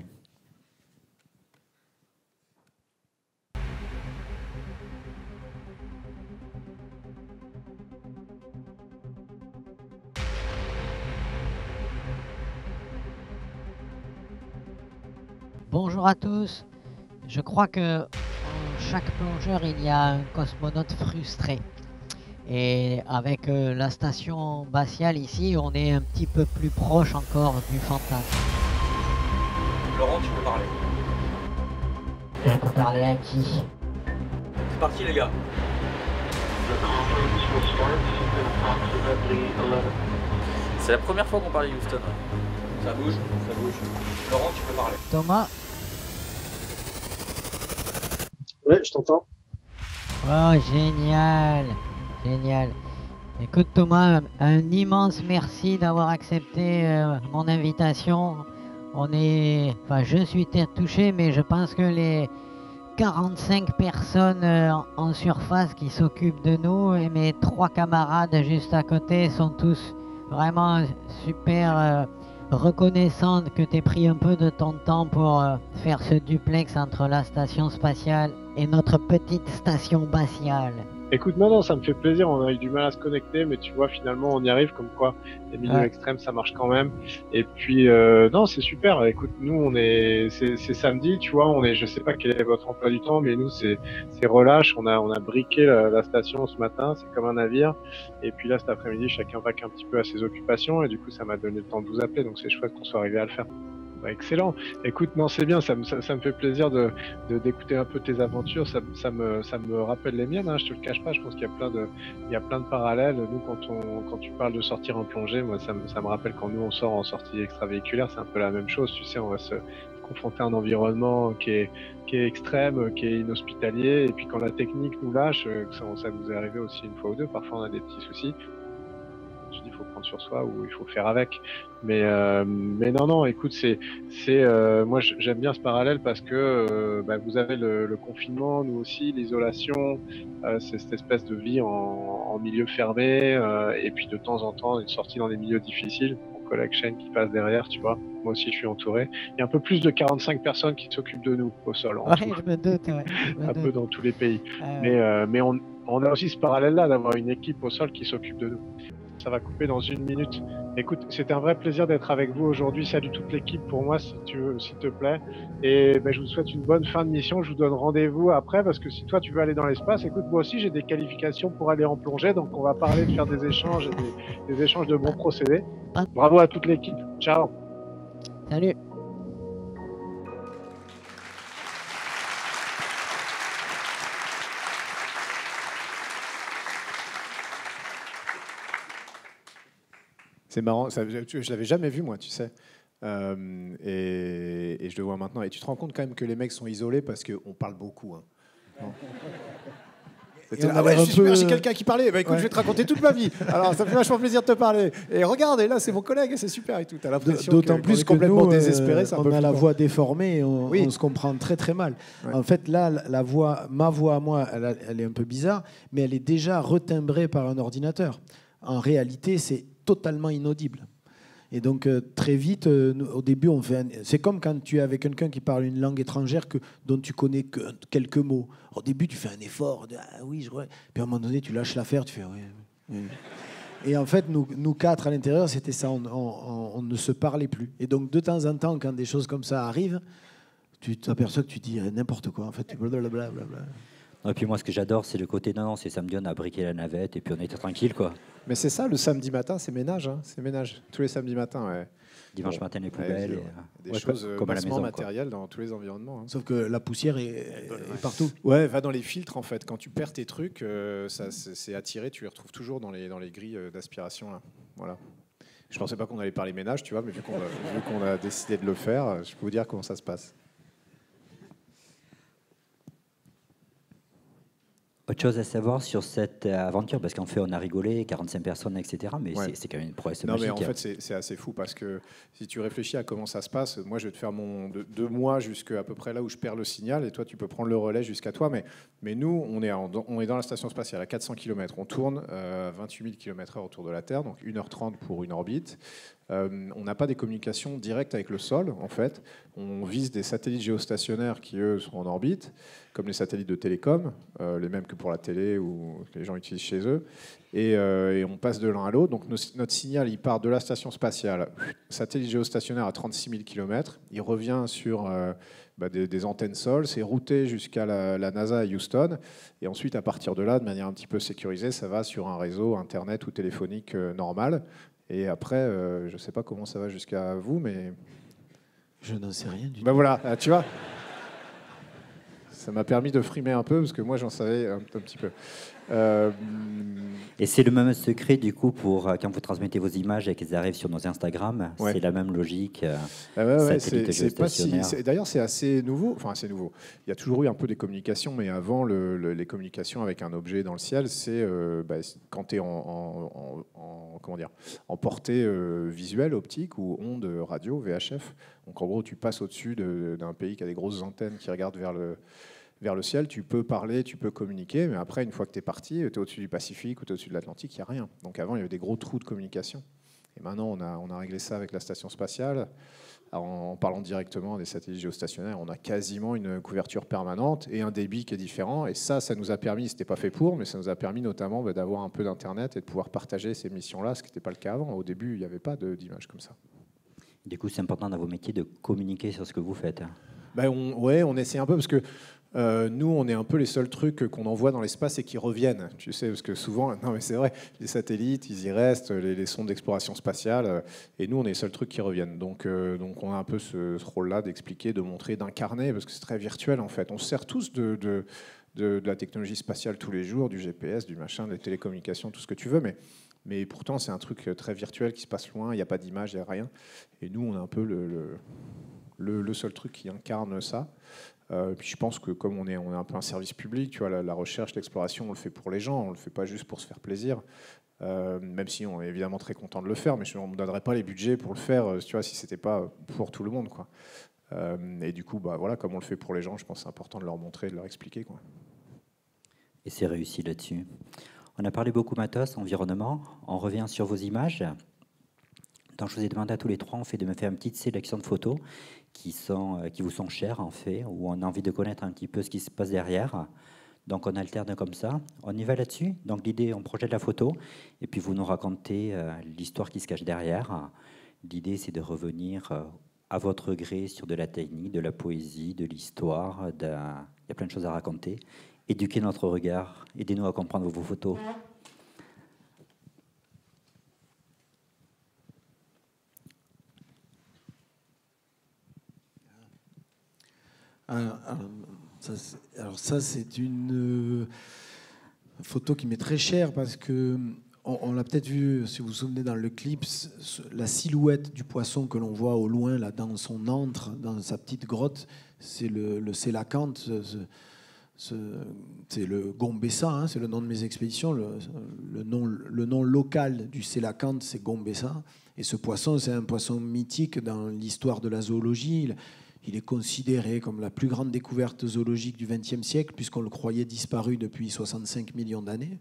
Speaker 9: Bonjour à tous. Je crois que en chaque plongeur, il y a un cosmonaute frustré. Et avec la station spatiale ici, on est un petit peu plus proche encore du fantasme.
Speaker 10: Laurent, tu peux parler.
Speaker 9: Je peux parler à qui?
Speaker 10: C'est parti les gars. C'est la première fois qu'on parle de Houston. Ça bouge. Laurent, tu peux parler.
Speaker 9: Thomas?
Speaker 11: Ouais, je t'entends.
Speaker 9: Oh, génial. Génial. Écoute Thomas, un immense merci d'avoir accepté mon invitation. je suis touché, mais je pense que les 45 personnes en surface qui s'occupent de nous et mes 3 camarades juste à côté sont tous vraiment super reconnaissants que tu aies pris un peu de ton temps pour faire ce duplex entre la station spatiale et notre petite station spatiale.
Speaker 11: Écoute, non, ça me fait plaisir. On a eu du mal à se connecter, mais tu vois, finalement, on y arrive. Comme quoi, les milieux extrêmes, ça marche quand même. Et puis, non, c'est super. Écoute, nous, c'est samedi, tu vois. Je sais pas quel est votre emploi du temps, mais nous, c'est relâche. On a briqué la station ce matin. C'est comme un navire. Et puis là, cet après-midi, chacun vaque un petit peu à ses occupations. Et du coup, ça m'a donné le temps de vous appeler. Donc, c'est chouette qu'on soit arrivé à le faire. Bah, excellent. Écoute, non, c'est bien, ça me fait plaisir d'écouter un peu tes aventures. Ça me rappelle les miennes, hein, je te le cache pas. Je pense qu'il y a plein de parallèles. Nous, quand tu parles de sortir en plongée, moi, ça me rappelle quand nous on sort en sortie extravéhiculaire, c'est un peu la même chose. Tu sais, on va se confronter à un environnement qui est extrême, qui est inhospitalier. Et puis quand la technique nous lâche, ça nous est arrivé aussi une fois ou deux. Parfois, on a des petits soucis. Je dis, il faut prendre sur soi ou il faut faire avec. Mais non, écoute, moi j'aime bien ce parallèle parce que vous avez le confinement, nous aussi, l'isolation, c'est cette espèce de vie en milieu fermé, et puis de temps en temps une sortie dans des milieux difficiles. Mon collègue Shane qui passe derrière, tu vois. Moi aussi, je suis entouré. Il y a un peu plus de 45 personnes qui s'occupent de nous au sol.
Speaker 9: Je me doute,
Speaker 11: un peu dans tous les pays. Mais on a aussi ce parallèle-là d'avoir une équipe au sol qui s'occupe de nous. Ça va couper dans 1 minute. Écoute, c'était un vrai plaisir d'être avec vous aujourd'hui. Salut toute l'équipe pour moi, si tu veux, s'il te plaît. Et je vous souhaite une bonne fin de mission. Je vous donne rendez-vous après parce que si toi tu veux aller dans l'espace, écoute, moi aussi j'ai des qualifications pour aller en plongée. Donc on va parler de faire des échanges et des échanges de bons procédés. Bravo à toute l'équipe. Ciao.
Speaker 9: Salut.
Speaker 4: C'est marrant, je l'avais jamais vu moi, tu sais. Et je le vois maintenant. Et tu te rends compte quand même que les mecs sont isolés parce qu'on parle beaucoup. Hein. Je suis super, j'ai quelqu'un qui parlait. Écoute, je vais te raconter toute ma vie. Alors, ça me fait vachement plaisir de te parler. Et regarde, et là, c'est mon collègue, c'est super et tout. T'as l'impression
Speaker 2: d'autant plus
Speaker 4: est complètement désespéré.
Speaker 2: On a la voix déformée et on se comprend très très mal. Ouais. En fait, là, ma voix à moi, elle est un peu bizarre, mais elle est déjà retimbrée par un ordinateur. En réalité, c'est totalement inaudible. Et donc, très vite, au début, c'est comme quand tu es avec quelqu'un qui parle une langue étrangère dont tu connais que quelques mots. Au début, tu fais un effort. Oui, puis à un moment donné, tu lâches l'affaire, tu fais oui. Et en fait, nous 4 à l'intérieur, c'était ça. On ne se parlait plus. Et donc, de temps en temps, quand des choses comme ça arrivent, tu t'aperçois que tu dis n'importe quoi. En fait, blablabla.
Speaker 1: Et puis moi, ce que j'adore, c'est le côté c'est samedi, on a briqué la navette et puis on était tranquille, quoi.
Speaker 4: Mais c'est ça, le samedi matin, c'est ménage. Hein, c'est ménage. Tous les samedis matins, ouais.
Speaker 1: Dimanche matin, les poubelles.
Speaker 4: Des choses comme à la maison, matérielles dans tous les environnements. Hein.
Speaker 2: Sauf que la poussière est partout.
Speaker 4: Ouais, va dans les filtres, en fait. Quand tu perds tes trucs, c'est attiré, tu les retrouves toujours dans les grilles d'aspiration, là. Voilà. Je pensais pas qu'on allait parler ménage, tu vois, mais vu qu'on a décidé de le faire, je peux vous dire comment ça se passe.
Speaker 1: Autre chose à savoir sur cette aventure, parce qu'en fait, on a rigolé, 45 personnes, etc. Mais c'est quand même une prouesse magique.
Speaker 4: Non, mais en fait, c'est assez fou, parce que si tu réfléchis à comment ça se passe, moi, je vais te faire de moi jusqu'à peu près là où je perds le signal, et toi, tu peux prendre le relais jusqu'à toi. Mais nous, on est dans la station spatiale à 400 km. On tourne 28 000 km/h autour de la Terre, donc 1h30 pour une orbite. On n'a pas des communications directes avec le sol, en fait. On vise des satellites géostationnaires qui, eux, sont en orbite, comme les satellites de télécom, les mêmes que pour la télé ou que les gens utilisent chez eux. Et on passe de l'un à l'autre. Donc notre signal, il part de la station spatiale, satellite géostationnaire à 36 000 km. Il revient sur des antennes sol. C'est routé jusqu'à la NASA à Houston. Et ensuite, à partir de là, de manière un petit peu sécurisée, ça va sur un réseau Internet ou téléphonique normal. Et après, je ne sais pas comment ça va jusqu'à vous, mais...
Speaker 2: Je n'en sais rien du tout.
Speaker 4: Ben voilà, tu vois. Ça m'a permis de frimer un peu, parce que moi, j'en savais un petit peu.
Speaker 1: Et c'est le même secret, du coup, pour quand vous transmettez vos images et qu'elles arrivent sur nos Instagram.
Speaker 4: Ouais.
Speaker 1: C'est la même logique.
Speaker 4: C'est pas d'ailleurs, c'est assez nouveau. Enfin, assez nouveau. Il y a toujours eu un peu des communications, mais avant, les communications avec un objet dans le ciel, c'est quand tu es en portée visuelle, optique ou onde radio, VHF, Donc en gros, tu passes au-dessus d'un pays qui a des grosses antennes qui regardent vers le ciel, tu peux parler, tu peux communiquer, mais après, une fois que tu es parti, tu es au-dessus du Pacifique ou tu es au-dessus de l'Atlantique, il n'y a rien. Donc avant, il y avait des gros trous de communication. Et maintenant, on a réglé ça avec la station spatiale. En parlant directement des satellites géostationnaires, on a quasiment une couverture permanente et un débit qui est différent. Et ça nous a permis, ce n'était pas fait pour, mais ça nous a permis notamment d'avoir un peu d'Internet et de pouvoir partager ces missions-là, ce qui n'était pas le cas avant. Au début, il n'y avait pas d'images comme ça.
Speaker 1: Du coup, c'est important dans vos métiers de communiquer sur ce que vous faites.
Speaker 4: On essaie un peu parce que nous, on est un peu les seuls trucs qu'on envoie dans l'espace et qui reviennent. Tu sais, parce que souvent, non mais c'est vrai, les satellites, ils y restent, les sondes d'exploration spatiale, et nous, on est les seuls trucs qui reviennent. Donc on a un peu ce rôle-là d'expliquer, de montrer, d'incarner, parce que c'est très virtuel en fait. On se sert tous de la technologie spatiale tous les jours, du GPS, du machin, des télécommunications, tout ce que tu veux, mais pourtant, c'est un truc très virtuel qui se passe loin, il n'y a pas d'image, il n'y a rien. Et nous, on est un peu le seul truc qui incarne ça. Puis je pense que comme on est un peu un service public, tu vois, la recherche, l'exploration, on le fait pour les gens, on le fait pas juste pour se faire plaisir. Même si on est évidemment très content de le faire, mais on ne donnerait pas les budgets pour le faire, tu vois, si c'était pas pour tout le monde, quoi. Et du coup, voilà, comme on le fait pour les gens, je pense que c'est important de leur montrer, de leur expliquer, quoi.
Speaker 1: Et c'est réussi là-dessus. On a parlé beaucoup matos, environnement. On revient sur vos images. Donc, je vous ai demandé à tous les trois de me faire une petite sélection de photos qui vous sont chères, en fait, où on a envie de connaître un petit peu ce qui se passe derrière. Donc, on alterne comme ça. On y va là-dessus. Donc, l'idée, on projette la photo, et puis vous nous racontez l'histoire qui se cache derrière. L'idée, c'est de revenir à votre gré sur de la technique, de la poésie, de l'histoire. Il y a plein de choses à raconter. Éduquer notre regard. Aidez-nous à comprendre vos photos.
Speaker 2: Alors ça, c'est une photo qui m'est très chère parce que on l'a peut-être vu, si vous vous souvenez, dans le clip, la silhouette du poisson que l'on voit au loin, là, dans son antre, dans sa petite grotte, c'est le sélacanthe, c'est le Gombessa, hein, c'est le nom de mes expéditions. Le nom local du sélacanthe, c'est Gombessa. Et ce poisson, c'est un poisson mythique dans l'histoire de la zoologie. Il est considéré comme la plus grande découverte zoologique du XXe siècle, puisqu'on le croyait disparu depuis 65 millions d'années,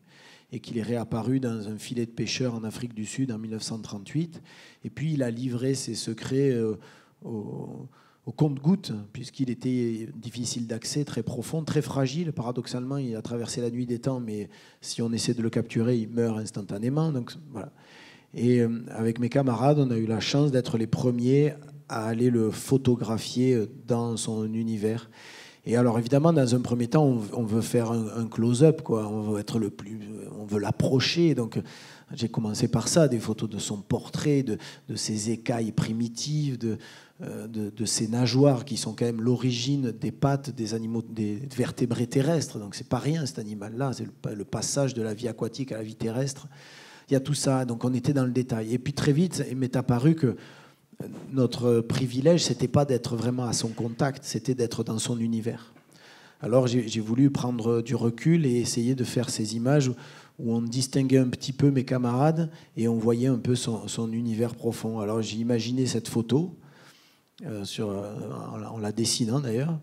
Speaker 2: et qu'il est réapparu dans un filet de pêcheurs en Afrique du Sud en 1938. Et puis il a livré ses secrets au compte-gouttes, puisqu'il était difficile d'accès, très profond, très fragile. Paradoxalement, il a traversé la nuit des temps, mais si on essaie de le capturer, il meurt instantanément. Donc, voilà. Et avec mes camarades, on a eu la chance d'être les premiers à aller le photographier dans son univers. Et alors évidemment, dans un premier temps, on veut faire un close-up, quoi. On veut l'approcher. Donc j'ai commencé par ça, des photos de son portrait, de ses écailles primitives, de ses nageoires qui sont quand même l'origine des pattes des animaux, des vertébrés terrestres. Donc c'est pas rien cet animal-là, c'est le passage de la vie aquatique à la vie terrestre. Il y a tout ça. Donc on était dans le détail. Et puis très vite, il m'est apparu que notre privilège, c'était pas d'être vraiment à son contact, c'était d'être dans son univers. Alors j'ai voulu prendre du recul et essayer de faire ces images où on distinguait un petit peu mes camarades et on voyait un peu son univers profond. Alors j'ai imaginé cette photo, en la dessinant d'ailleurs,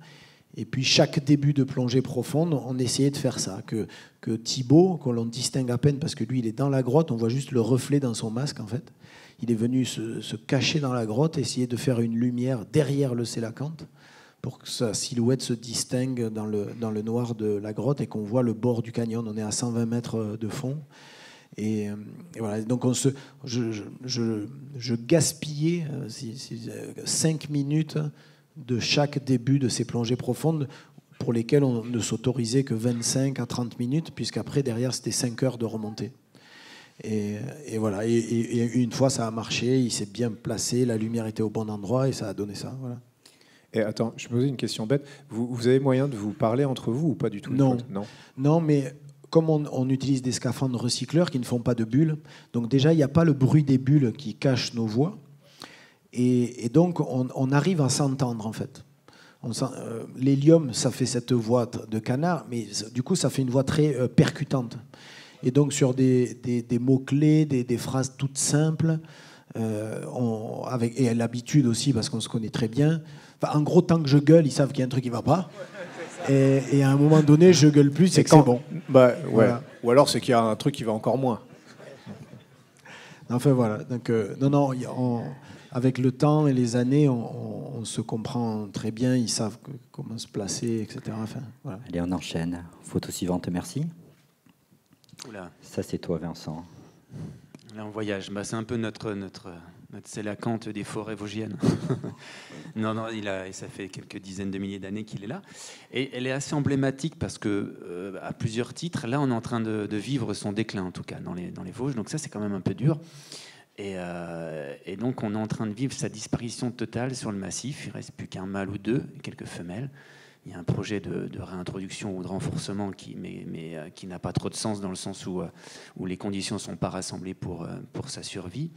Speaker 2: et puis chaque début de plongée profonde, on essayait de faire ça, que Thibaut, qu'on l'on distingue à peine parce que lui il est dans la grotte, on voit juste le reflet dans son masque en fait. Il est venu se cacher dans la grotte, essayer de faire une lumière derrière le sélacanthe pour que sa silhouette se distingue dans le noir de la grotte et qu'on voit le bord du canyon. On est à 120 mètres de fond. Et voilà. Donc je gaspillais 5 minutes de chaque début de ces plongées profondes pour lesquelles on ne s'autorisait que 25 à 30 minutes, puisqu'après, derrière, c'était 5 heures de remontée. Et voilà. Et une fois, ça a marché, il s'est bien placé, la lumière était au bon endroit et ça a donné ça. Voilà.
Speaker 4: Et attends, je me posais une question bête. Vous avez moyen de vous parler entre vous ou pas du tout?
Speaker 2: Non, mais comme on utilise des scaphandres recycleurs qui ne font pas de bulles, donc déjà, il n'y a pas le bruit des bulles qui cache nos voix. Et donc, on arrive à s'entendre, en fait. L'hélium, ça fait cette voix de canard, mais du coup, ça fait une voix très percutante. Et donc, sur des mots-clés, des phrases toutes simples, et l'habitude aussi, parce qu'on se connaît très bien. Enfin, en gros, tant que je gueule, ils savent qu'il y a un truc qui ne va pas. Et à un moment donné, je gueule plus, c'est que c'est bon.
Speaker 4: Bah, ouais.
Speaker 2: Voilà.
Speaker 4: Ou alors c'est qu'il y a un truc qui va encore moins.
Speaker 2: Enfin voilà. Donc, avec le temps et les années, on se comprend très bien. Ils savent comment se placer, etc. Enfin, voilà.
Speaker 1: Allez, on enchaîne. Photo suivante, merci.
Speaker 3: Oula.
Speaker 1: Ça, c'est toi, Vincent.
Speaker 3: Là, on voyage. Bah, c'est un peu notre c'est la Kant des forêts vosgiennes. non, ça fait quelques dizaines de milliers d'années qu'il est là. Et elle est assez emblématique parce que, à plusieurs titres, là, on est en train de vivre son déclin, en tout cas, dans les Vosges. Donc ça, c'est quand même un peu dur. Et donc, on est en train de vivre sa disparition totale sur le massif. Il ne reste plus qu'un mâle ou deux et quelques femelles. Il y a un projet de réintroduction ou de renforcement qui n'a pas trop de sens, dans le sens où les conditions ne sont pas rassemblées pour sa survie.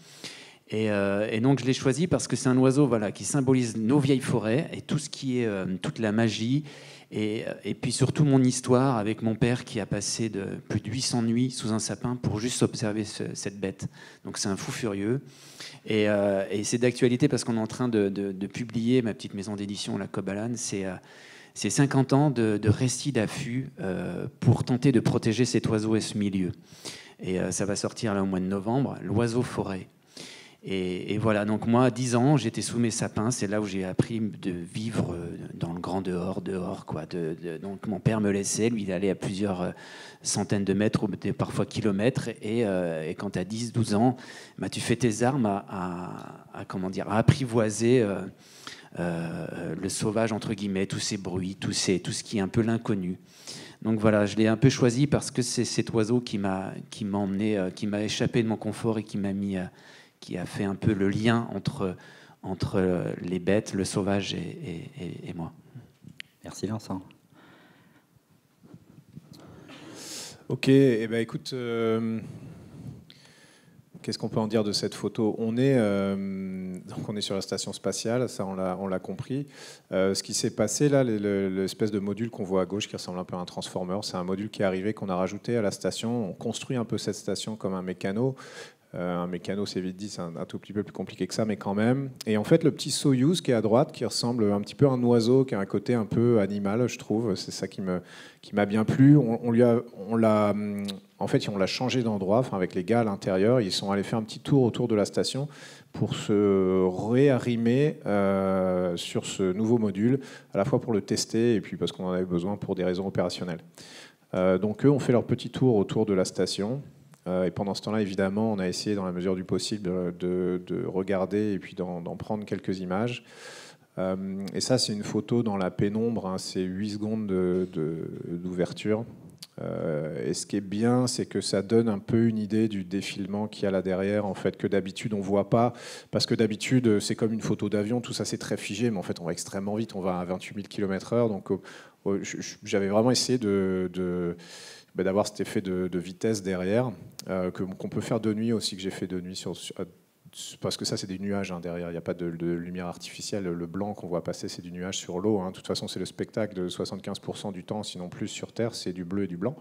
Speaker 3: Et donc je l'ai choisi parce que c'est un oiseau qui symbolise nos vieilles forêts et tout ce qui est toute la magie et puis surtout mon histoire avec mon père qui a passé plus de 800 nuits sous un sapin pour juste observer cette bête. Donc c'est un fou furieux et c'est d'actualité parce qu'on est en train de publier, ma petite maison d'édition, la Cobalane, c'est 50 ans de récits d'affût pour tenter de protéger cet oiseau et ce milieu. Et ça va sortir là au mois de novembre, l'oiseau forêt. Et voilà, donc moi, à 10 ans, j'étais sous mes sapins. C'est là où j'ai appris de vivre dans le grand dehors, quoi. Donc mon père me laissait, lui, il allait à plusieurs centaines de mètres, ou parfois kilomètres. Et quand tu as 10, 12 ans, tu fais tes armes à apprivoiser le sauvage, entre guillemets, tous ces bruits, tout ce qui est un peu l'inconnu. Donc voilà, je l'ai un peu choisi parce que c'est cet oiseau qui m'a emmené, qui m'a échappé de mon confort et qui a fait un peu le lien entre les bêtes, le sauvage et moi.
Speaker 1: Merci Vincent.
Speaker 4: Ok, eh ben, écoute, qu'est-ce qu'on peut en dire de cette photo ? On est sur la station spatiale, ça on l'a compris. Ce qui s'est passé là, l'espèce de module qu'on voit à gauche qui ressemble un peu à un transformer, c'est un module qui est arrivé, qu'on a rajouté à la station. On construit un peu cette station comme un mécano. Un mécano, c'est vite dit, c'est un tout petit peu plus compliqué que ça, mais quand même. Et en fait, le petit Soyouz qui est à droite, qui ressemble un petit peu à un oiseau, qui a un côté un peu animal, je trouve, c'est ça qui m'a bien plu. On l'a changé d'endroit, avec les gars à l'intérieur. Ils sont allés faire un petit tour autour de la station pour se réarrimer sur ce nouveau module, à la fois pour le tester et puis parce qu'on en avait besoin pour des raisons opérationnelles. Donc eux ont fait leur petit tour autour de la station. Et pendant ce temps-là, évidemment, on a essayé, dans la mesure du possible, de regarder et puis d'en prendre quelques images. Et ça, c'est une photo dans la pénombre, c'est 8 secondes d'ouverture. Et ce qui est bien, c'est que ça donne un peu une idée du défilement qu'il y a là derrière, en fait, que d'habitude on ne voit pas, parce que d'habitude c'est comme une photo d'avion, tout ça c'est très figé, mais en fait on va extrêmement vite, on va à 28 000 km/h, donc j'avais vraiment essayé d'avoir cet effet de vitesse derrière, qu'on peut faire de nuit aussi, que j'ai fait de nuit parce que ça c'est des nuages derrière, il n'y a pas de lumière artificielle, le blanc qu'on voit passer c'est du nuage sur l'eau, de toute façon c'est le spectacle de 75% du temps, sinon plus sur Terre, c'est du bleu et du blanc.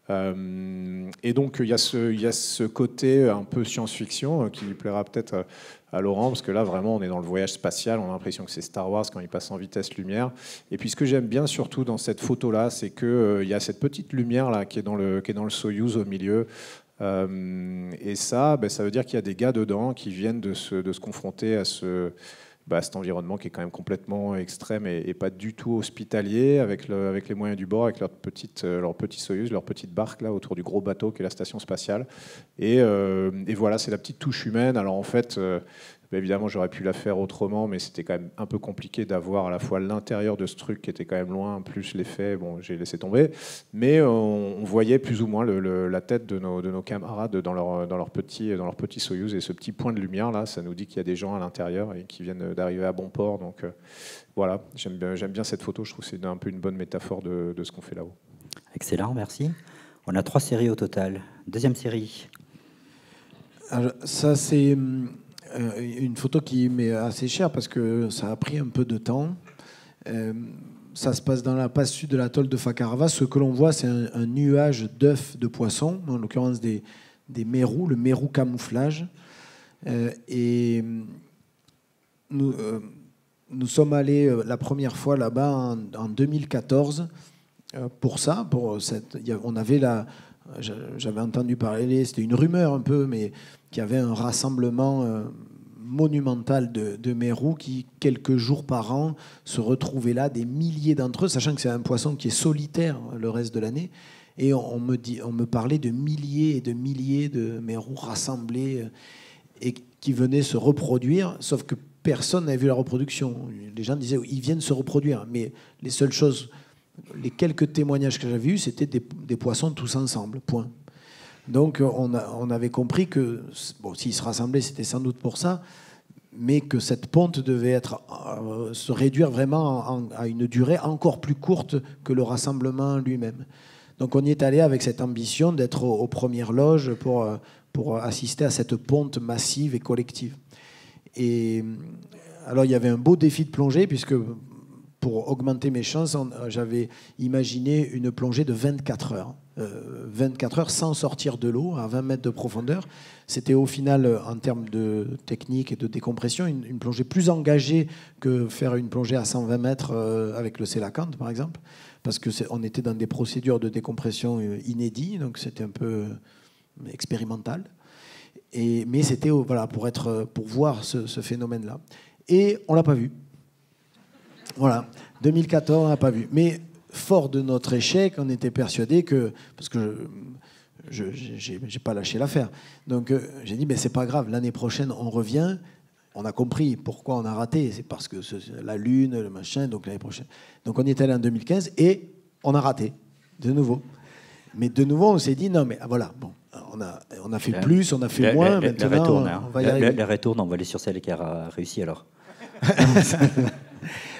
Speaker 4: Et donc il y a ce côté un peu science-fiction qui lui plaira peut-être à Laurent, parce que là vraiment on est dans le voyage spatial, on a l'impression que c'est Star Wars quand il passe en vitesse lumière. Et puis ce que j'aime bien surtout dans cette photo là, c'est que il y a cette petite lumière là qui est dans le Soyouz au milieu. Et ça veut dire qu'il y a des gars dedans qui viennent de se confronter à cet environnement qui est quand même complètement extrême et pas du tout hospitalier, avec les moyens du bord, avec leur petit Soyouz, leur petite barque là autour du gros bateau qui est la station spatiale. Et voilà, c'est la petite touche humaine. Alors en fait, évidemment, j'aurais pu la faire autrement, mais c'était quand même un peu compliqué d'avoir à la fois l'intérieur de ce truc qui était quand même loin, plus l'effet, j'ai laissé tomber. Mais on voyait plus ou moins la tête de nos camarades dans leur petit Soyouz, et ce petit point de lumière là, ça nous dit qu'il y a des gens à l'intérieur et qui viennent d'arriver à bon port. Donc voilà, j'aime bien cette photo. Je trouve que c'est un peu une bonne métaphore de ce qu'on fait là-haut.
Speaker 1: Excellent, merci. On a 3 séries au total. Deuxième série.
Speaker 2: Alors, ça c'est une photo qui m'est assez chère parce que ça a pris un peu de temps. Ça se passe dans la face sud de l'atoll de Fakarava. Ce que l'on voit, c'est un nuage d'œufs de poissons, en l'occurrence des mérous, le mérou camouflage. Et nous sommes allés la première fois là-bas en 2014 pour ça. On avait j'avais entendu parler, c'était une rumeur un peu, mais qu'il y avait un rassemblement monumental de mérous qui, quelques jours par an, se retrouvaient là, des milliers d'entre eux, sachant que c'est un poisson qui est solitaire le reste de l'année. Et on me parlait de milliers et de milliers de mérous rassemblés et qui venaient se reproduire, sauf que personne n'avait vu la reproduction. Les gens disaient ils viennent se reproduire, mais les seules choses, les quelques témoignages que j'avais eus, c'était des poissons tous ensemble, point. Donc on avait compris que, bon, s'ils se rassemblaient, c'était sans doute pour ça, mais que cette ponte devait se réduire vraiment à une durée encore plus courte que le rassemblement lui-même. Donc on y est allé avec cette ambition d'être aux premières loges pour assister à cette ponte massive et collective. Et alors il y avait un beau défi de plongée, puisque pour augmenter mes chances, j'avais imaginé une plongée de 24 heures. 24 heures sans sortir de l'eau, à 20 mètres de profondeur. C'était au final, en termes de technique et de décompression, une plongée plus engagée que faire une plongée à 120 mètres avec le Sélacanthe, par exemple, parce qu'on était dans des procédures de décompression inédites, donc c'était un peu expérimental. Mais c'était voilà, pour voir ce phénomène-là. Et on ne l'a pas vu. Voilà, 2014, on ne l'a pas vu. Mais fort de notre échec, on était persuadé que... Parce que je n'ai pas lâché l'affaire. Donc j'ai dit, c'est pas grave, l'année prochaine, on revient. On a compris pourquoi on a raté. C'est parce que la Lune, le machin, donc l'année prochaine. Donc on y est allé en 2015 et on a raté, de nouveau. Mais de nouveau, on s'est dit, non, mais voilà, bon, on a fait plus, on a fait moins. Maintenant, on va y arriver.
Speaker 1: Les retourne, on va aller sur celle qui a réussi alors.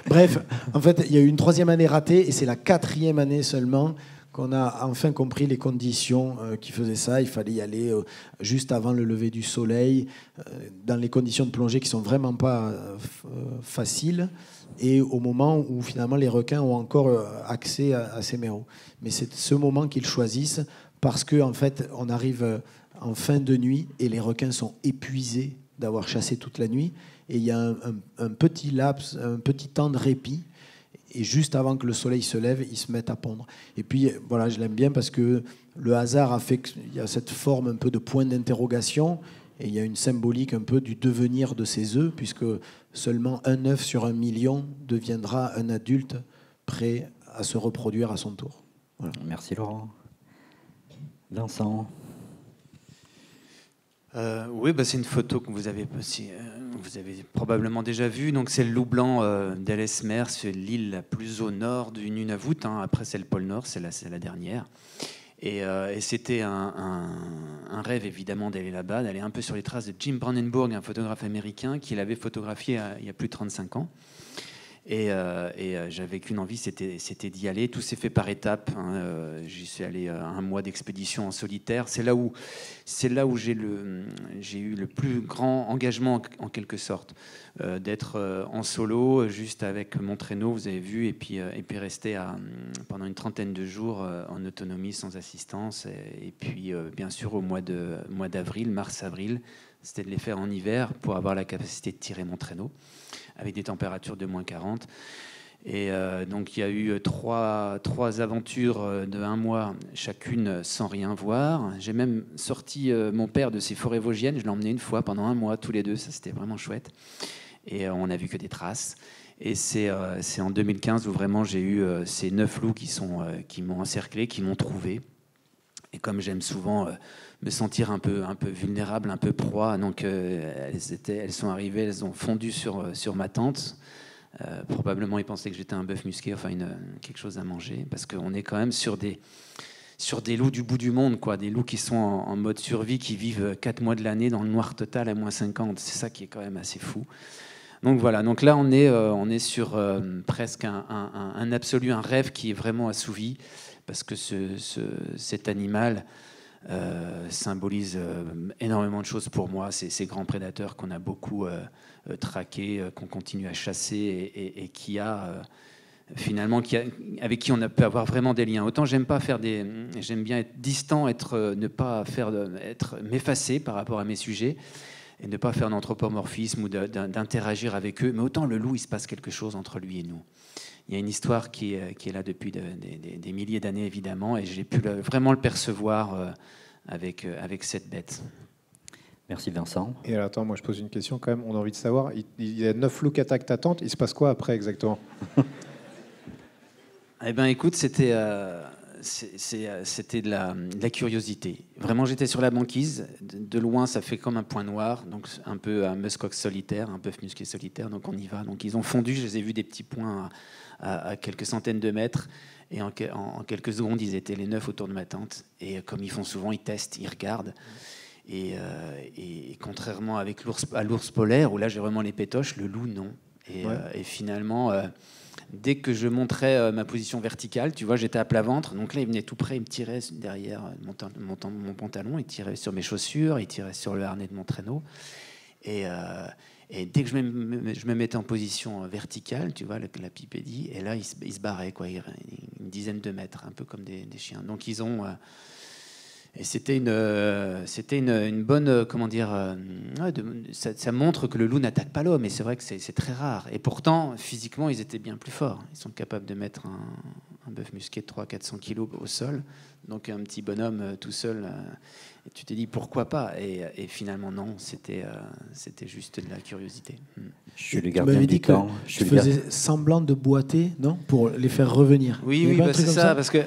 Speaker 2: Bref, en fait, il y a eu une 3e année ratée et c'est la 4e année seulement qu'on a enfin compris les conditions qui faisaient ça. Il fallait y aller juste avant le lever du soleil, dans les conditions de plongée qui sont vraiment pas faciles, et au moment où finalement les requins ont encore accès à ces mérous. Mais c'est ce moment qu'ils choisissent parce que en fait, on arrive en fin de nuit et les requins sont épuisés d'avoir chassé toute la nuit. Et il y a un petit laps, un petit temps de répit. Et juste avant que le soleil se lève, ils se mettent à pondre. Et puis, voilà, je l'aime bien parce que le hasard a fait qu'il y a cette forme un peu de point d'interrogation. Et il y a une symbolique un peu du devenir de ces œufs, puisque seulement un œuf sur 1 million deviendra un adulte prêt à se reproduire à son tour. Voilà.
Speaker 1: Merci Laurent. Vincent.
Speaker 3: Oui, c'est une photo que vous avez probablement déjà vue. Donc, c'est le loup blanc d'Ellesmere, c'est l'île la plus au nord du Nunavut. Après, c'est le pôle Nord, c'est la dernière. Et c'était un rêve, évidemment, d'aller là-bas, d'aller un peu sur les traces de Jim Brandenburg, un photographe américain qui l'avait photographié il y a plus de 35 ans. Et j'avais qu'une envie, c'était d'y aller. Tout s'est fait par étapes. J'y suis allé 1 mois d'expédition en solitaire. C'est là où j'ai eu le plus grand engagement, en quelque sorte, d'être en solo, juste avec mon traîneau, vous avez vu, et puis rester pendant une 30aine de jours en autonomie, sans assistance. Et puis, bien sûr, au mois d'avril, mars-avril, c'était de les faire en hiver pour avoir la capacité de tirer mon traîneau, avec des températures de moins 40. Et donc il y a eu trois aventures de 1 mois, chacune sans rien voir. J'ai même sorti mon père de ses forêts vosgiennes. Je l'ai emmené 1 fois pendant 1 mois, tous les deux. Ça, c'était vraiment chouette. Et on n'a vu que des traces. Et c'est en 2015 où vraiment j'ai eu ces 9 loups qui m'ont encerclé, qui m'ont trouvé. Et comme j'aime souvent me sentir un peu vulnérable, un peu proie, donc elles sont arrivées, elles ont fondu sur ma tente. Probablement ils pensaient que j'étais un bœuf musqué, enfin quelque chose à manger, parce qu'on est quand même sur des loups du bout du monde, quoi, des loups qui sont en mode survie, qui vivent 4 mois de l'année dans le noir total à moins 50. C'est ça qui est quand même assez fou. Donc voilà, donc là on est sur presque un absolu, un rêve qui est vraiment assouvi, parce que cet animal symbolise énormément de choses pour moi. Ces grands prédateurs qu'on a beaucoup traqués, qu'on continue à chasser et qui a finalement avec qui on peut avoir vraiment des liens. Autant j'aime bien être distant, m'effacer par rapport à mes sujets. et ne pas faire d'anthropomorphisme ou d'interagir avec eux. Mais autant le loup, il se passe quelque chose entre lui et nous. Il y a une histoire qui est là depuis des milliers d'années, évidemment, et j'ai pu vraiment le percevoir avec cette bête.
Speaker 1: Merci Vincent.
Speaker 4: Et alors, attends, moi je pose une question quand même, on a envie de savoir, il y a 9 loups qui attaquent ta tante, il se passe quoi après exactement?
Speaker 3: Eh bien écoute, c'était de la curiosité. Vraiment, j'étais sur la banquise, de loin ça fait comme un point noir, donc un peu un muskox solitaire, un bœuf musqué solitaire, donc on y va. Donc ils ont fondu, je les ai vus des petits points à quelques centaines de mètres, et en quelques secondes ils étaient les 9 autour de ma tante, et comme ils font souvent, ils testent, ils regardent. Et contrairement à l'ours polaire, où là j'ai vraiment les pétoches, le loup non. Et finalement, dès que je montrais ma position verticale, tu vois, j'étais à plat ventre, donc là il venait tout près, il me tirait derrière mon pantalon, il tirait sur mes chaussures, il tirait sur le harnais de mon traîneau. Et dès que je me mettais en position verticale, tu vois, la pipédie, et là il se barrait, quoi, une dizaine de mètres, un peu comme des chiens. Donc ils ont... Et c'était une bonne, comment dire, ça montre que le loup n'attaque pas l'homme, et c'est vrai que c'est très rare. Et pourtant, physiquement, ils étaient bien plus forts. Ils sont capables de mettre un bœuf musqué de 300-400 kilos au sol, donc un petit bonhomme tout seul. Et tu t'es dit, pourquoi pas? Et finalement, non, c'était juste de la curiosité.
Speaker 1: Je suis le gardien du temps.
Speaker 2: Tu faisais semblant de boiter, non? Pour les faire revenir.
Speaker 3: Oui, bah, c'est ça, parce que...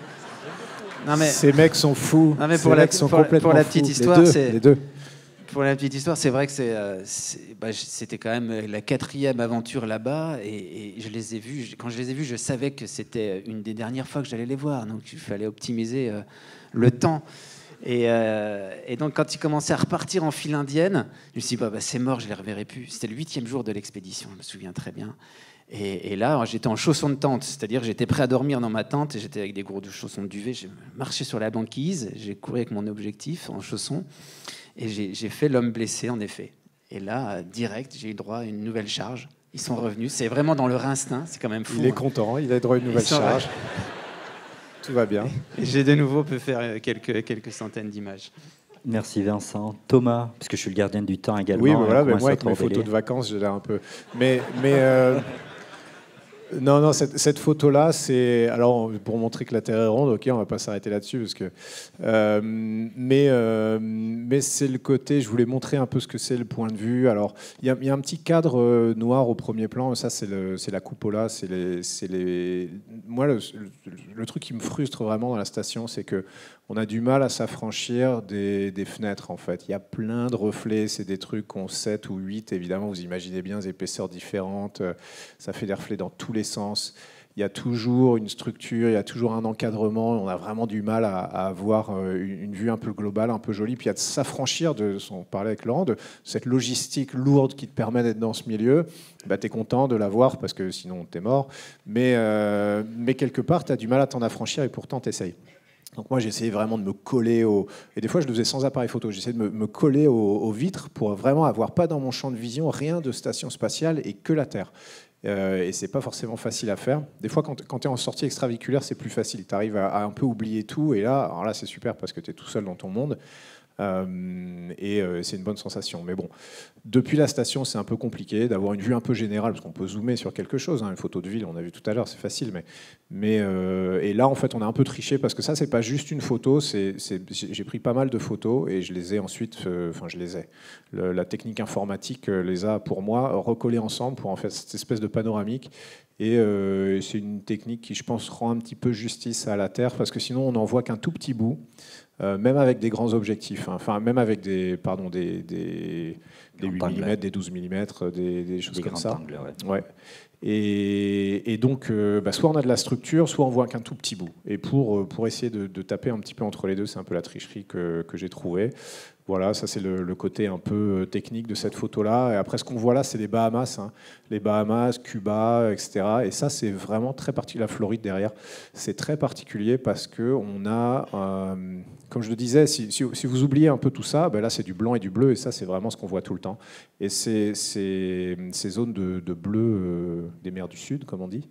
Speaker 4: Non, mais... Ces mecs sont fous.
Speaker 3: Non, mais pour la petite histoire,
Speaker 4: les deux.
Speaker 3: Pour la petite histoire, c'est vrai que c'était quand même la 4e aventure là-bas, et je les ai vus. Quand je les ai vus, je savais que c'était une des dernières fois que j'allais les voir, donc il fallait optimiser le temps. Et donc, quand ils commençaient à repartir en file indienne, je me suis dit, c'est mort, je les reverrai plus. C'était le 8e jour de l'expédition, je me souviens très bien. Et là, j'étais en chaussons de tente, c'est-à-dire que j'étais prêt à dormir dans ma tente, et j'étais avec des gros chaussons de duvet. J'ai marché sur la banquise, j'ai couru avec mon objectif en chaussons, et j'ai fait l'homme blessé, en effet. Et là, direct, j'ai eu droit à une nouvelle charge. Ils sont revenus, c'est vraiment dans leur instinct, c'est quand même fou.
Speaker 4: Il est content, il a droit à une nouvelle charge. Tout va bien.
Speaker 3: Et j'ai de nouveau pu faire quelques centaines d'images.
Speaker 1: Merci Vincent. Thomas, parce que je suis le gardien du temps également.
Speaker 4: Oui, voilà, moi avec mes photos de vacances, j'ai l'air un peu... Mais non, cette photo-là, c'est... Alors, pour montrer que la Terre est ronde, ok, on va pas s'arrêter là-dessus, parce que... mais c'est le côté... Je voulais montrer un peu ce que c'est le point de vue. Alors, il y a un petit cadre noir au premier plan. Ça, c'est la cupola. Moi, le truc qui me frustre vraiment dans la station, c'est que on a du mal à s'affranchir des fenêtres, en fait. Il y a plein de reflets, c'est des trucs qu'on 7 ou 8, évidemment, vous imaginez bien, des épaisseurs différentes, ça fait des reflets dans tous les sens. Il y a toujours une structure, il y a toujours un encadrement, on a vraiment du mal à avoir une vue un peu globale, un peu jolie, puis il y a de s'affranchir, on parlait avec Laurent, de cette logistique lourde qui te permet d'être dans ce milieu. Bah, tu es content de l'avoir, parce que sinon t'es mort, mais quelque part, tu as du mal à t'en affranchir, et pourtant t'essayes. Donc moi, j'essayais vraiment de me coller et des fois, je le faisais sans appareil photo. J'essayais de me coller aux vitres pour vraiment avoir pas dans mon champ de vision rien de station spatiale et que la Terre. Et c'est pas forcément facile à faire. Des fois, quand tu es en sortie extraviculaire, c'est plus facile. Tu arrives à un peu oublier tout. Et là, alors là, c'est super parce que tu es tout seul dans ton monde. C'est une bonne sensation. Mais bon, depuis la station, c'est un peu compliqué d'avoir une vue un peu générale, parce qu'on peut zoomer sur quelque chose, une photo de ville, on a vu tout à l'heure, c'est facile. Et là, en fait, on a un peu triché, parce que ça, c'est pas juste une photo, j'ai pris pas mal de photos, et je les ai ensuite, la technique informatique les a, pour moi, recollées ensemble pour en faire cette espèce de panoramique. Et c'est une technique qui, je pense, rend un petit peu justice à la Terre, parce que sinon, on n'en voit qu'un tout petit bout. Même avec des grands objectifs, même avec des 8 mm, des 12 mm, des choses comme ça.
Speaker 1: Angles,
Speaker 4: ouais. Et donc, soit on a de la structure, soit on voit qu'un tout petit bout. Et pour essayer de taper un petit peu entre les deux, c'est un peu la tricherie que j'ai trouvée. Voilà, ça c'est le côté un peu technique de cette photo-là. Et après, ce qu'on voit là, c'est les Bahamas. Les Bahamas, Cuba, etc. Et ça, c'est vraiment très particulier. La Floride derrière, c'est très particulier parce qu'on a, comme je le disais, si vous oubliez un peu tout ça, là, c'est du blanc et du bleu. Et ça, c'est vraiment ce qu'on voit tout le temps. Et ces zones de bleu des mers du Sud, comme on dit,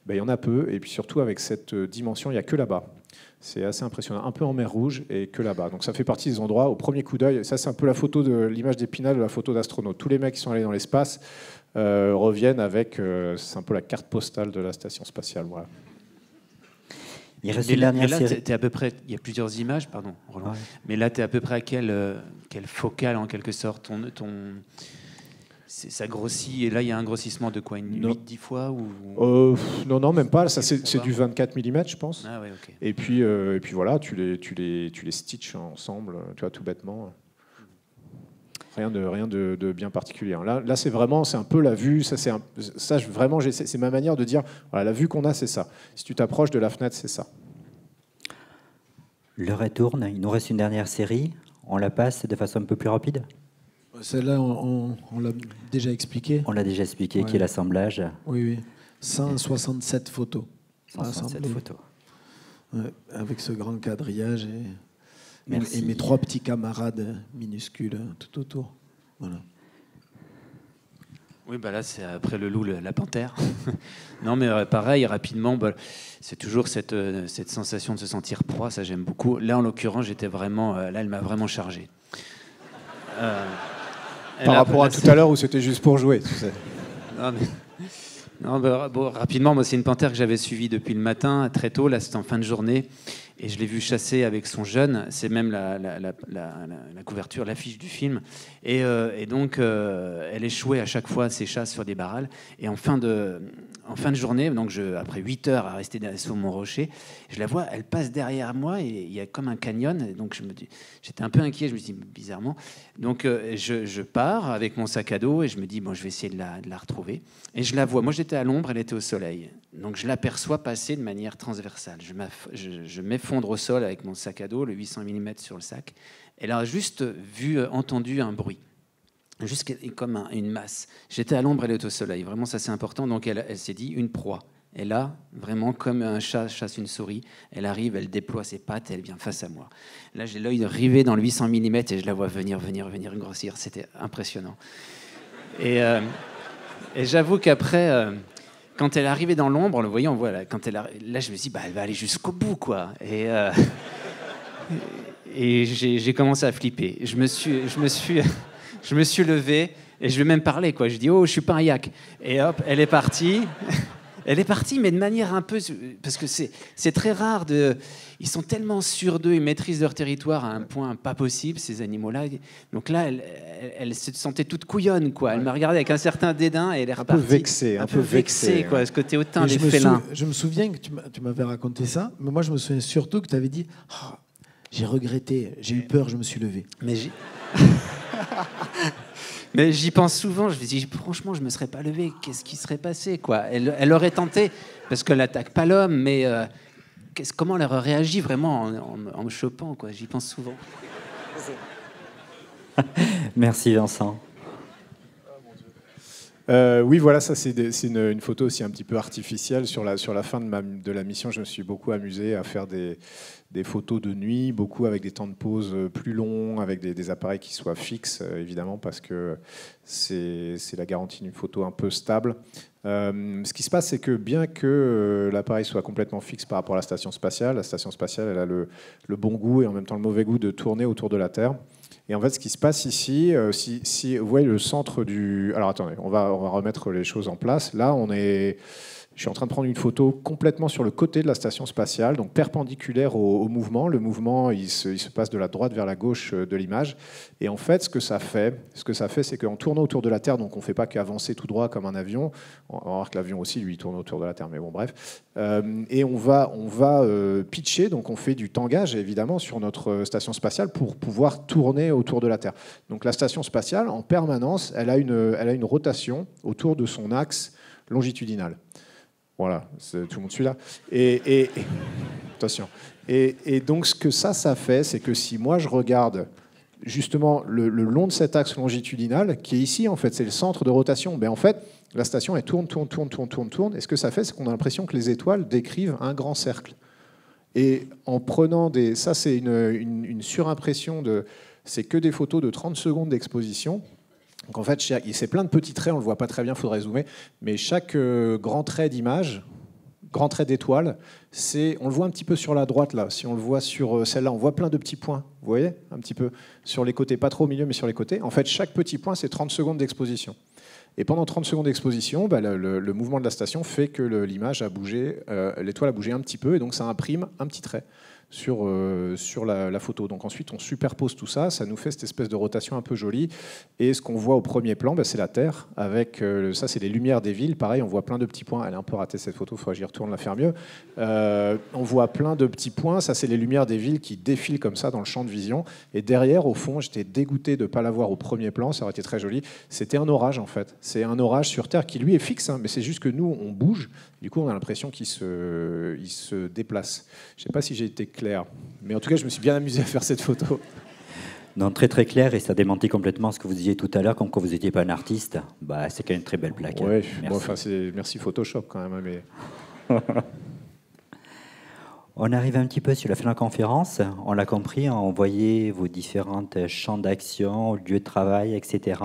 Speaker 4: ben, il y en a peu. Et puis surtout, avec cette dimension, il n'y a que là-bas. C'est assez impressionnant, un peu en mer Rouge et que là-bas. Donc ça fait partie des endroits, au premier coup d'œil, ça c'est un peu la photo de l'image d'Épinal de la photo d'astronaute. Tous les mecs qui sont allés dans l'espace reviennent avec, c'est un peu la carte postale de la station spatiale. Voilà.
Speaker 1: Il reste une dernière série.
Speaker 3: T'es à peu près, il y a plusieurs images, pardon, Roland. Ouais. Mais là, tu es à peu près à quelle focale, en quelque sorte ça grossit, et là, il y a un grossissement de quoi, 8-10 fois ou...
Speaker 4: Non, même pas. Ça, c'est du 24 mm, je pense.
Speaker 3: Ah, ouais, okay.
Speaker 4: Et puis voilà, tu les stitches ensemble, tu vois, tout bêtement. Rien de bien particulier. Là, c'est un peu la vue. C'est ma manière de dire, voilà, la vue qu'on a, c'est ça. Si tu t'approches de la fenêtre, c'est ça.
Speaker 1: L'heure tourne. Il nous reste une dernière série. On la passe de façon un peu plus rapide.
Speaker 2: Celle-là, on l'a déjà expliqué.
Speaker 1: On l'a déjà expliqué, qui est l'assemblage.
Speaker 2: Oui. 167 photos.
Speaker 1: 167 photos.
Speaker 2: Ouais, avec ce grand quadrillage et mes 3 petits camarades minuscules tout autour. Voilà.
Speaker 3: Oui, bah là, c'est après le loup, la panthère. Non, mais pareil, rapidement, c'est toujours cette sensation de se sentir proie, ça j'aime beaucoup. Là, en l'occurrence, elle m'a vraiment chargé.
Speaker 4: Par rapport à tout à l'heure où c'était juste pour jouer, tu sais.
Speaker 3: Rapidement, moi, c'est une panthère que j'avais suivie depuis le matin, très tôt, là, c'était en fin de journée, et je l'ai vue chasser avec son jeune, c'est même la couverture, l'affiche du film, et donc elle échouait à chaque fois ses chasses sur des barrales, et en fin de journée, donc après 8 heures à rester sur mon rocher, je la vois, elle passe derrière moi, et il y a comme un canyon, et donc j'étais un peu inquiet, je me dis bizarrement, donc je pars avec mon sac à dos, et je me dis, bon, je vais essayer de la retrouver, et je la vois, moi j'étais à l'ombre, elle était au soleil, donc je l'aperçois passer de manière transversale, je m'effondre au sol avec mon sac à dos, le 800 mm sur le sac. Elle a juste entendu un bruit, juste comme une masse. J'étais à l'ombre, elle est au soleil. Vraiment, ça c'est important. Donc elle s'est dit une proie. Et là, vraiment comme un chat chasse une souris, elle arrive, elle déploie ses pattes, et elle vient face à moi. Là, j'ai l'œil rivé dans le 800 mm et je la vois venir grossir. C'était impressionnant. Et j'avoue qu'après... quand elle est arrivée dans l'ombre, le voyant, voilà, là, je me suis dit, elle va aller jusqu'au bout, quoi. Et j'ai commencé à flipper. Je me suis levé et je lui ai même parlé, quoi. Je dis, oh, je suis pas un yak. Et hop, elle est partie. Elle est partie, mais de manière un peu... Parce que c'est très rare de... Ils sont tellement sûrs d'eux, ils maîtrisent leur territoire à un point pas possible, ces animaux-là. Donc là, elle se sentait toute couillonne, quoi. Elle m'a regardé avec un certain dédain et elle est repartie.
Speaker 4: Un peu vexée,
Speaker 3: quoi. Ce côté hautain des félins.
Speaker 2: Je me souviens que tu m'avais raconté ça, mais moi, je me souviens surtout que tu avais dit oh, j'ai regretté, j'ai eu peur, je me suis levé.
Speaker 3: Mais j'y pense souvent, je me dis, franchement, je ne me serais pas levé, qu'est-ce qui serait passé, quoi. Elle aurait tenté, parce qu'elle n'attaque pas l'homme, mais comment elle aurait réagi vraiment en me chopant, quoi. J'y pense souvent.
Speaker 1: Merci Vincent.
Speaker 4: Oui, voilà, ça c'est une photo aussi un petit peu artificielle. Sur la fin de la mission, je me suis beaucoup amusé à faire des photos de nuit, beaucoup avec des temps de pause plus longs, avec des appareils qui soient fixes, évidemment, parce que c'est la garantie d'une photo un peu stable. Ce qui se passe, c'est que bien que l'appareil soit complètement fixe par rapport à la station spatiale, elle a le bon goût et en même temps le mauvais goût de tourner autour de la Terre. Et en fait, ce qui se passe ici, si vous voyez le centre du... Alors attendez, on va remettre les choses en place. Là, je suis en train de prendre une photo complètement sur le côté de la station spatiale, donc perpendiculaire au mouvement. Le mouvement, il se passe de la droite vers la gauche de l'image. Et en fait, ce que ça fait, c'est qu'en tournant autour de la Terre, donc on ne fait pas qu'avancer tout droit comme un avion. On va voir que l'avion aussi, lui, tourne autour de la Terre, mais bon, bref. Et on va pitcher, donc on fait du tangage, évidemment, sur notre station spatiale pour pouvoir tourner autour de la Terre. Donc la station spatiale, en permanence, elle a une rotation autour de son axe longitudinal. Voilà, tout le monde suit là. Attention. Et donc, ce que ça fait, c'est que si moi, je regarde justement le long de cet axe longitudinal, qui est ici, en fait, c'est le centre de rotation, en fait, la station, elle tourne. Et ce que ça fait, c'est qu'on a l'impression que les étoiles décrivent un grand cercle. Et en prenant ça, c'est une surimpression c'est que des photos de 30 secondes d'exposition. Donc en fait, c'est plein de petits traits, on ne le voit pas très bien, il faudrait zoomer, mais chaque grand trait d'image, grand trait d'étoile, on le voit un petit peu sur la droite là. Si on le voit sur celle-là, on voit plein de petits points. Vous voyez un petit peu sur les côtés, pas trop au milieu, mais sur les côtés. En fait, chaque petit point, c'est 30 secondes d'exposition. Et pendant 30 secondes d'exposition, le mouvement de la station fait que l'image a bougé, l'étoile a bougé un petit peu, et donc ça imprime un petit trait sur la photo. Donc ensuite, on superpose tout ça, ça nous fait cette espèce de rotation un peu jolie. Et ce qu'on voit au premier plan, c'est la Terre, avec ça, c'est les lumières des villes. Pareil, on voit plein de petits points. Elle est un peu ratée cette photo, il faudrait que j'y retourne la faire mieux. On voit plein de petits points. Ça, c'est les lumières des villes qui défilent comme ça dans le champ de vision. Et derrière, au fond, j'étais dégoûté de ne pas la voir au premier plan. Ça aurait été très joli. C'était un orage, en fait. C'est un orage sur Terre qui, lui, est fixe. Mais c'est juste que nous, on bouge. Du coup, on a l'impression qu'il se déplace. Je ne sais pas si j'ai été clair. Mais en tout cas, je me suis bien amusé à faire cette photo.
Speaker 1: Non, très très clair, et ça démentit complètement ce que vous disiez tout à l'heure, comme quand vous n'étiez pas un artiste. C'est quand même une très belle plaque.
Speaker 4: Ouais,
Speaker 1: merci.
Speaker 4: Merci Photoshop quand même. Mais...
Speaker 1: On arrive un petit peu sur la fin de la conférence. On l'a compris, on voyait vos différents champs d'action, lieux de travail, etc.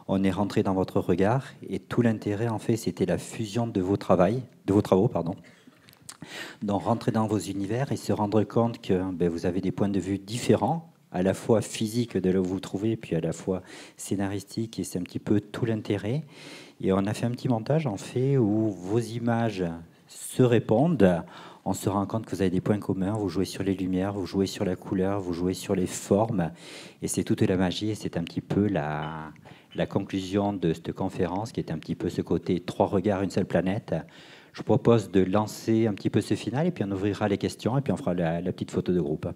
Speaker 1: On est rentré dans votre regard, et tout l'intérêt, en fait, c'était la fusion de vos travaux. Donc rentrer dans vos univers et se rendre compte que vous avez des points de vue différents, à la fois physiques de là où vous vous trouvez, puis à la fois scénaristiques, et c'est un petit peu tout l'intérêt. Et on a fait un petit montage en fait où vos images se répondent. On se rend compte que vous avez des points communs, vous jouez sur les lumières, vous jouez sur la couleur, vous jouez sur les formes, et c'est toute la magie, et c'est un petit peu la conclusion de cette conférence, qui est un petit peu ce côté 3 regards, une seule planète. Je vous propose de lancer un petit peu ce final, et puis on ouvrira les questions, et puis on fera la petite photo de groupe.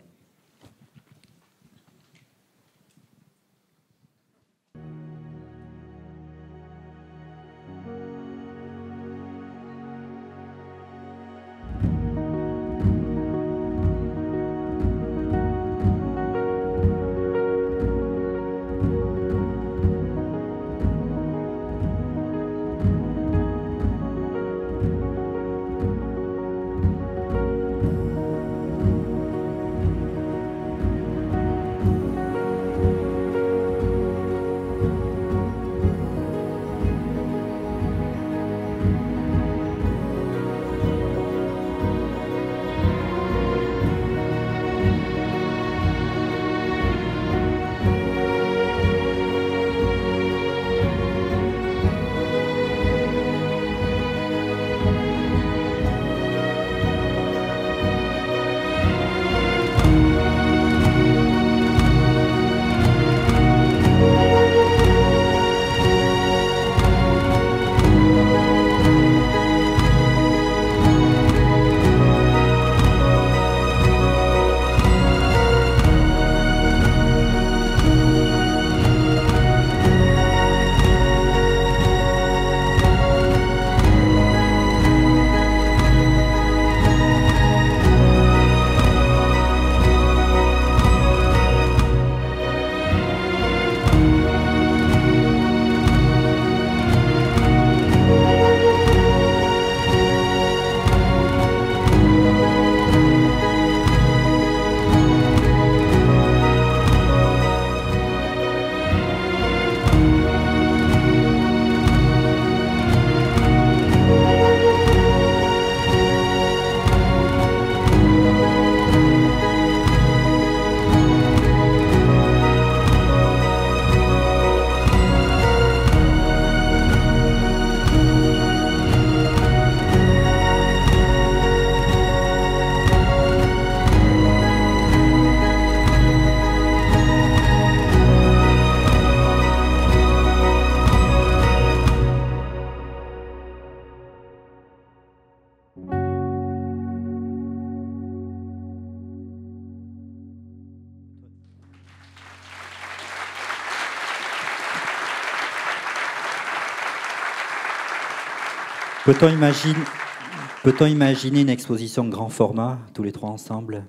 Speaker 1: Peut-on imaginer une exposition grand format, tous les trois ensemble?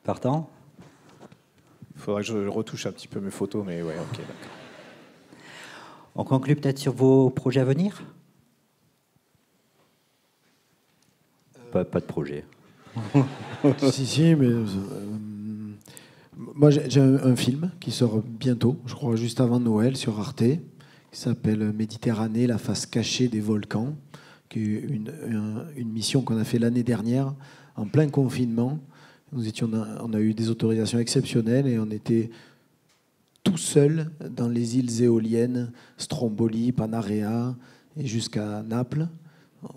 Speaker 1: Partant?
Speaker 4: Il faudrait que je retouche un petit peu mes photos, mais ouais, ok, d'accord.
Speaker 1: On conclut peut-être sur vos projets à venir? Pas de projet.
Speaker 2: si, mais... moi, j'ai un film qui sort bientôt, je crois juste avant Noël, sur Arte. qui s'appelle Méditerranée, la face cachée des volcans, qui est une mission qu'on a fait l'année dernière, en plein confinement. On a eu des autorisations exceptionnelles et on était tout seul dans les îles éoliennes, Stromboli, Panarea et jusqu'à Naples,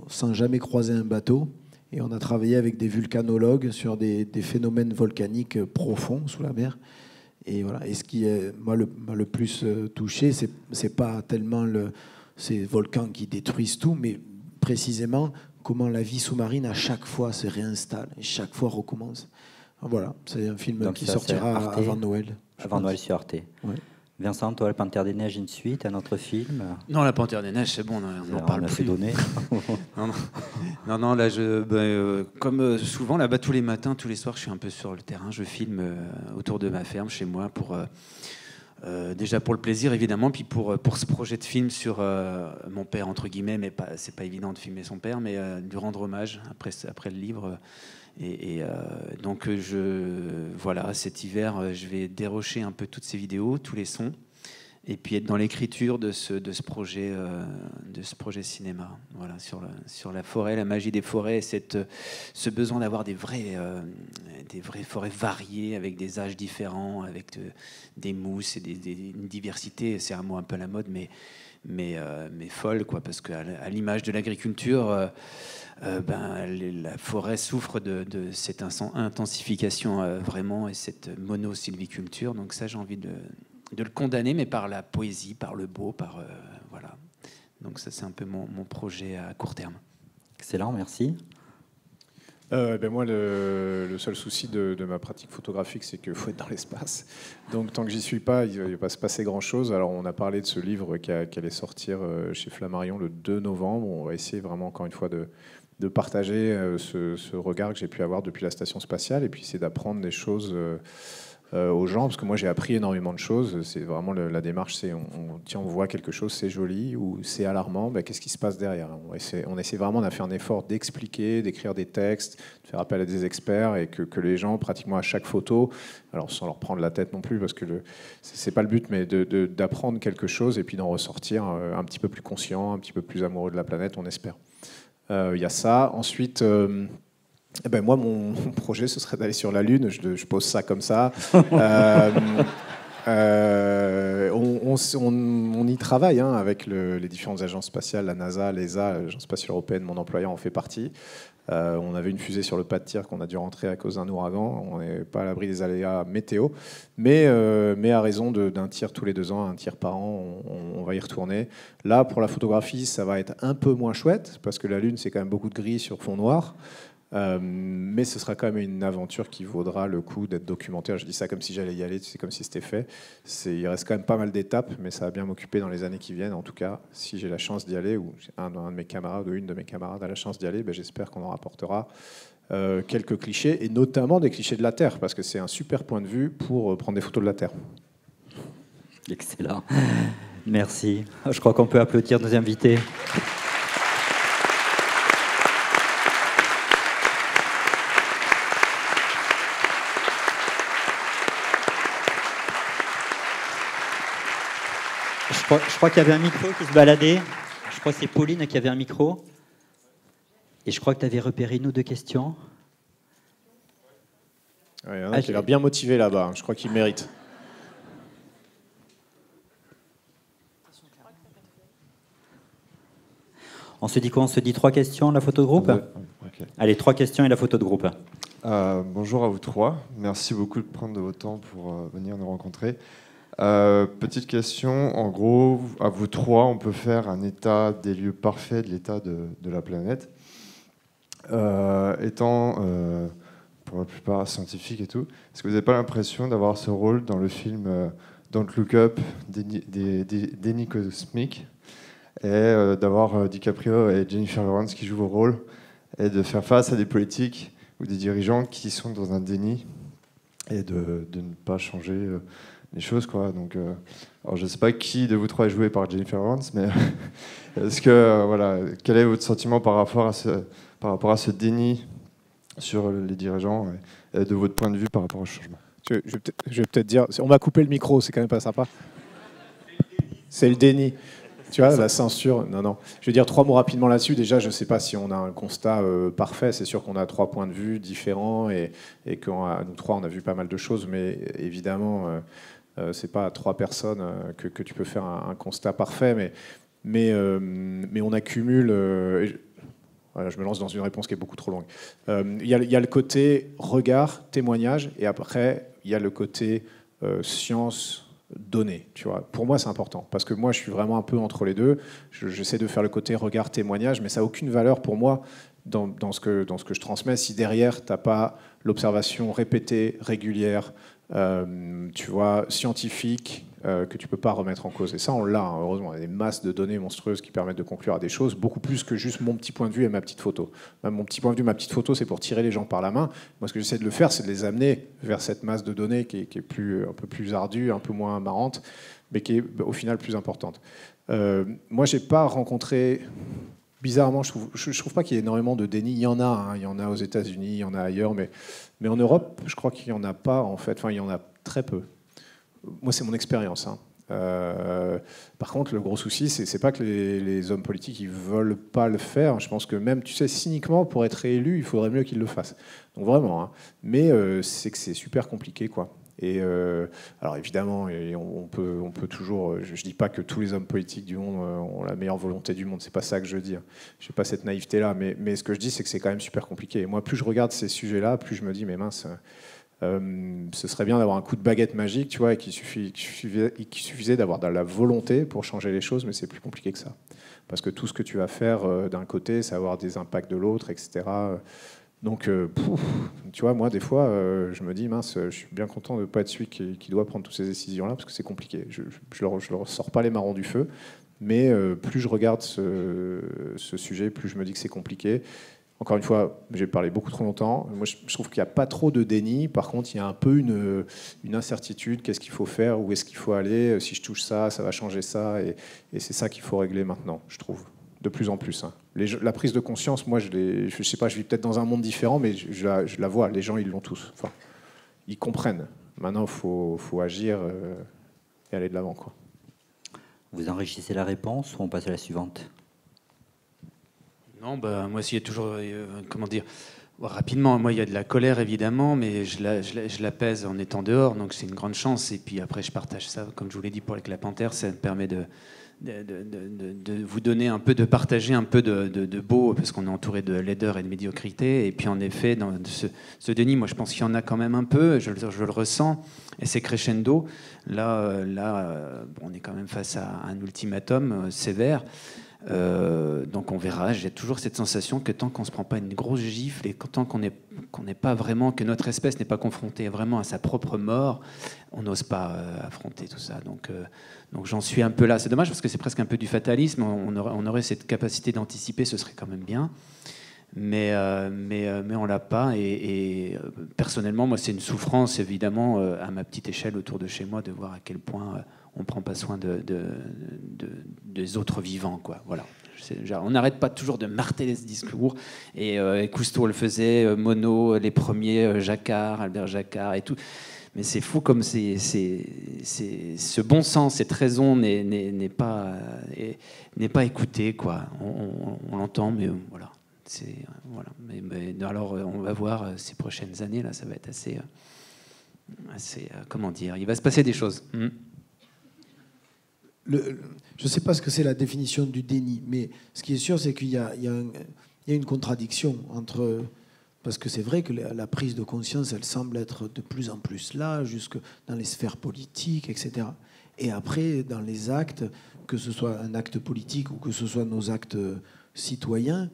Speaker 2: sans jamais croiser un bateau. Et on a travaillé avec des vulcanologues sur des phénomènes volcaniques profonds sous la mer. Et voilà. Et ce qui m'a le plus touché, c'est pas tellement ces volcans qui détruisent tout, mais précisément comment la vie sous-marine à chaque fois se réinstalle et chaque fois recommence. Voilà, c'est un film qui sortira avant Noël.
Speaker 1: Avant Noël sur Arte.
Speaker 2: Ouais.
Speaker 1: Vincent, toi, La Panthère des Neiges, une suite, un autre film?
Speaker 3: Non, La Panthère des Neiges, c'est bon, on n'en parle plus.
Speaker 1: C'est donné.
Speaker 3: non, là, comme souvent, là-bas, tous les matins, tous les soirs, je suis un peu sur le terrain, je filme autour de ma ferme, chez moi, déjà pour le plaisir, évidemment, puis pour ce projet de film sur mon père, entre guillemets, mais c'est pas évident de filmer son père, mais de rendre hommage après le livre. Donc voilà, cet hiver, je vais dérocher un peu toutes ces vidéos, tous les sons, et puis être dans l'écriture de ce projet cinéma. Voilà, sur la forêt, la magie des forêts, ce besoin d'avoir des vraies forêts variées avec des âges différents, avec des mousses et une diversité. C'est un mot un peu à la mode, mais folle, quoi, parce qu'à l'image de l'agriculture. La forêt souffre de cette intensification vraiment et cette monosylviculture. Donc ça, j'ai envie de le condamner, mais par la poésie, par le beau, voilà. Donc ça, c'est un peu mon projet à court terme.
Speaker 1: Excellent, merci.
Speaker 4: Moi, le seul souci de ma pratique photographique, c'est qu'il faut être dans l'espace. Donc, tant que j'y suis pas, il ne va pas se passer grand-chose. Alors, on a parlé de ce livre qui allait sortir chez Flammarion le 2 novembre. On va essayer vraiment, encore une fois, de partager ce regard que j'ai pu avoir depuis la station spatiale et puis c'est d'apprendre des choses aux gens, parce que moi j'ai appris énormément de choses. C'est vraiment la démarche, c'est on voit quelque chose, c'est joli ou c'est alarmant, qu'est-ce qui se passe derrière? On essaie vraiment de faire un effort d'expliquer, d'écrire des textes, de faire appel à des experts et que les gens, pratiquement à chaque photo, alors sans leur prendre la tête non plus, parce que c'est pas le but, mais d'apprendre quelque chose et puis d'en ressortir un petit peu plus conscient, un petit peu plus amoureux de la planète, on espère. Il y a ça. Ensuite, moi, mon projet, ce serait d'aller sur la Lune. Je pose ça comme ça. On y travaille avec les différentes agences spatiales, la NASA, l'ESA, l'Agence spatiale européenne, mon employeur en fait partie. On avait une fusée sur le pas de tir qu'on a dû rentrer à cause d'un ouragan. On n'est pas à l'abri des aléas météo. Mais à raison d'un tir tous les 2 ans, un tir par an, on va y retourner. Là, pour la photographie, ça va être un peu moins chouette, parce que la Lune, c'est quand même beaucoup de gris sur fond noir. Mais ce sera quand même une aventure qui vaudra le coup d'être documentaire. Je dis ça comme si j'allais y aller, c'est comme si c'était fait. Il reste quand même pas mal d'étapes, mais ça va bien m'occuper dans les années qui viennent. En tout cas, si j'ai la chance d'y aller, ou un de mes camarades ou une de mes camarades a la chance d'y aller, j'espère qu'on en rapportera quelques clichés, et notamment des clichés de la Terre, parce que c'est un super point de vue pour prendre des photos de la Terre.
Speaker 1: Excellent. Merci. Je crois qu'on peut applaudir nos invités. Je crois qu'il y avait un micro qui se baladait. Je crois que c'est Pauline qui avait un micro. Et je crois que tu avais repéré une ou 2 questions.
Speaker 4: Il y en a qui a l'air bien motivé là-bas. Je crois qu'il mérite.
Speaker 1: On se dit quoi? On se dit 3 questions, la photo de groupe? Okay. Allez, 3 questions et la photo de groupe.
Speaker 12: Bonjour à vous 3. Merci beaucoup de prendre de votre temps pour venir nous rencontrer. Petite question, en gros, à vous 3, on peut faire un état des lieux parfait de l'état de la planète. Étant, pour la plupart, scientifique et tout, est-ce que vous n'avez pas l'impression d'avoir ce rôle dans le film Don't Look Up, Déni cosmique, et d'avoir DiCaprio et Jennifer Lawrence qui jouent vos rôles, et de faire face à des politiques ou des dirigeants qui sont dans un déni, et de ne pas changer les choses, quoi. Donc, alors je ne sais pas qui de vous 3 est joué par Jennifer Lawrence, mais est-ce que, voilà, quel est votre sentiment par rapport à ce déni sur les dirigeants et de votre point de vue par rapport au changement?
Speaker 4: Je vais peut-être dire, on m'a coupé le micro, c'est quand même pas sympa. C'est le déni. Tu vois, la censure, non. Je vais dire 3 mots rapidement là-dessus. Déjà, je ne sais pas si on a un constat parfait. C'est sûr qu'on a 3 points de vue différents et que nous 3, on a vu pas mal de choses. Mais évidemment, ce n'est pas à 3 personnes que tu peux faire un constat parfait. Mais on accumule... Voilà, je me lance dans une réponse qui est beaucoup trop longue. Il y a le côté regard, témoignage, et après, il y a le côté science, données. Tu vois. Pour moi, c'est important, parce que moi, je suis vraiment un peu entre les deux. J'essaie de faire le côté regard, témoignage, mais ça n'a aucune valeur pour moi dans ce que je transmets si derrière, tu n'as pas l'observation répétée, régulière, tu vois, scientifique, que tu ne peux pas remettre en cause. Et ça, on l'a, hein, heureusement. Il y a des masses de données monstrueuses qui permettent de conclure à des choses, beaucoup plus que juste mon petit point de vue et ma petite photo. Même mon petit point de vue, ma petite photo, c'est pour tirer les gens par la main. Moi, ce que j'essaie de le faire, c'est de les amener vers cette masse de données qui est un peu plus ardue, un peu moins marrante, mais qui est au final plus importante. Moi, je n'ai pas rencontré... Bizarrement, je trouve pas qu'il y ait énormément de déni. Il y en a, hein, il y en a aux États-Unis, il y en a ailleurs, mais en Europe, je crois qu'il n'y en a pas, en fait. Enfin, il y en a très peu. Moi, c'est mon expérience. Hein. Par contre, le gros souci, c'est pas que les hommes politiques ils veulent pas le faire. Je pense que même, tu sais, cyniquement, pour être réélu, il faudrait mieux qu'ils le fassent. Donc vraiment. Hein. Mais c'est que c'est super compliqué, quoi. Et alors évidemment, on peut toujours. Je dis pas que tous les hommes politiques du monde ont la meilleure volonté du monde. C'est pas ça que je veux dire. Je n'ai pas cette naïveté-là. Mais ce que je dis, c'est que c'est quand même super compliqué. Et moi, plus je regarde ces sujets-là, plus je me dis, mais mince. Ce serait bien d'avoir un coup de baguette magique, tu vois, et qu'il suffisait d'avoir de la volonté pour changer les choses, mais c'est plus compliqué que ça. Parce que tout ce que tu vas faire d'un côté, c'est avoir des impacts de l'autre, etc. Donc, tu vois, moi, des fois, je me dis, mince, je suis bien content de ne pas être celui qui doit prendre toutes ces décisions-là, parce que c'est compliqué. Je ne leur sors pas les marrons du feu, mais plus je regarde ce sujet, plus je me dis que c'est compliqué. Encore une fois, j'ai parlé beaucoup trop longtemps. Moi, je trouve qu'il n'y a pas trop de déni. Par contre, il y a un peu une incertitude. Qu'est-ce qu'il faut faire? Où est-ce qu'il faut aller? Si je touche ça, ça va changer ça. Et c'est ça qu'il faut régler maintenant, je trouve. De plus en plus. Hein. La prise de conscience, moi, je sais pas, je vis peut-être dans un monde différent, mais je la vois. Les gens, ils l'ont tous. Enfin, ils comprennent. Maintenant, il faut agir et aller de l'avant, quoi.
Speaker 1: Vous enrichissez la réponse ou on passe à la suivante?
Speaker 3: Non, bah, moi, s'il y a toujours... comment dire rapidement, moi, il y a de la colère, évidemment, mais je l'apaise en étant dehors, donc c'est une grande chance. Et puis après, je partage ça, comme je vous l'ai dit, pour avec la Panthère, ça me permet de vous donner un peu, de partager un peu de beau, parce qu'on est entouré de laideur et de médiocrité. Et puis, en effet, dans ce déni, moi, je pense qu'il y en a quand même un peu, je le ressens, et c'est crescendo. Là, on est quand même face à un ultimatum sévère. Donc on verra. J'ai toujours cette sensation que tant qu'on ne se prend pas une grosse gifle et tant qu'on n'est pas vraiment, que notre espèce n'est pas confrontée vraiment à sa propre mort, on n'ose pas affronter tout ça. Donc j'en suis un peu là. C'est dommage parce que c'est presque un peu du fatalisme. On aurait cette capacité d'anticiper, ce serait quand même bien. Mais on l'a pas. Et personnellement, moi, c'est une souffrance évidemment à ma petite échelle autour de chez moi de voir à quel point on ne prend pas soin des autres vivants, quoi. Voilà. On n'arrête pas toujours de marteler ce discours. Et Cousteau le faisait, Monod, les premiers, Jacquard, Albert Jacquard et tout. Mais c'est fou comme ce bon sens, cette raison n'est pas écoutée, quoi. On l'entend, mais voilà. Voilà. Mais alors, on va voir ces prochaines années, là, ça va être assez comment dire, il va se passer des choses.
Speaker 2: Je ne sais pas ce que c'est la définition du déni, mais ce qui est sûr, c'est qu'il y a une contradiction entre... Parce que c'est vrai que la prise de conscience, elle semble être de plus en plus là, jusque dans les sphères politiques, etc. Et après, dans les actes, que ce soit un acte politique ou que ce soit nos actes citoyens,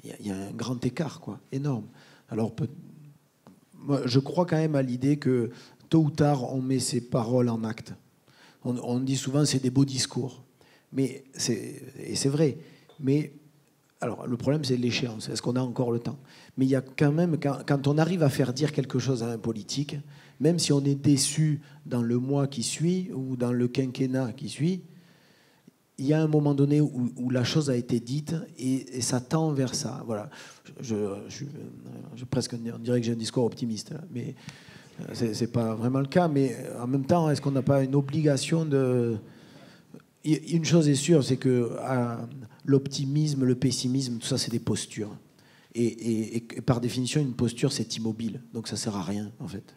Speaker 2: il y a un grand écart, quoi, énorme. Alors, moi, je crois quand même à l'idée que tôt ou tard, on met ses paroles en acte. On dit souvent c'est des beaux discours, et c'est vrai. Mais alors le problème c'est l'échéance. Est-ce qu'on a encore le temps? Mais il y a quand même, quand on arrive à faire dire quelque chose à un politique, même si on est déçu dans le mois qui suit ou dans le quinquennat qui suit, il y a un moment donné où la chose a été dite et ça tend vers ça. Voilà. Presque on dirait que j'ai un discours optimiste, mais c'est pas vraiment le cas. Mais en même temps, est-ce qu'on n'a pas une obligation une chose est sûre, c'est que l'optimisme, le pessimisme, tout ça, c'est des postures. Et par définition, une posture, c'est immobile. Donc ça sert à rien, en fait.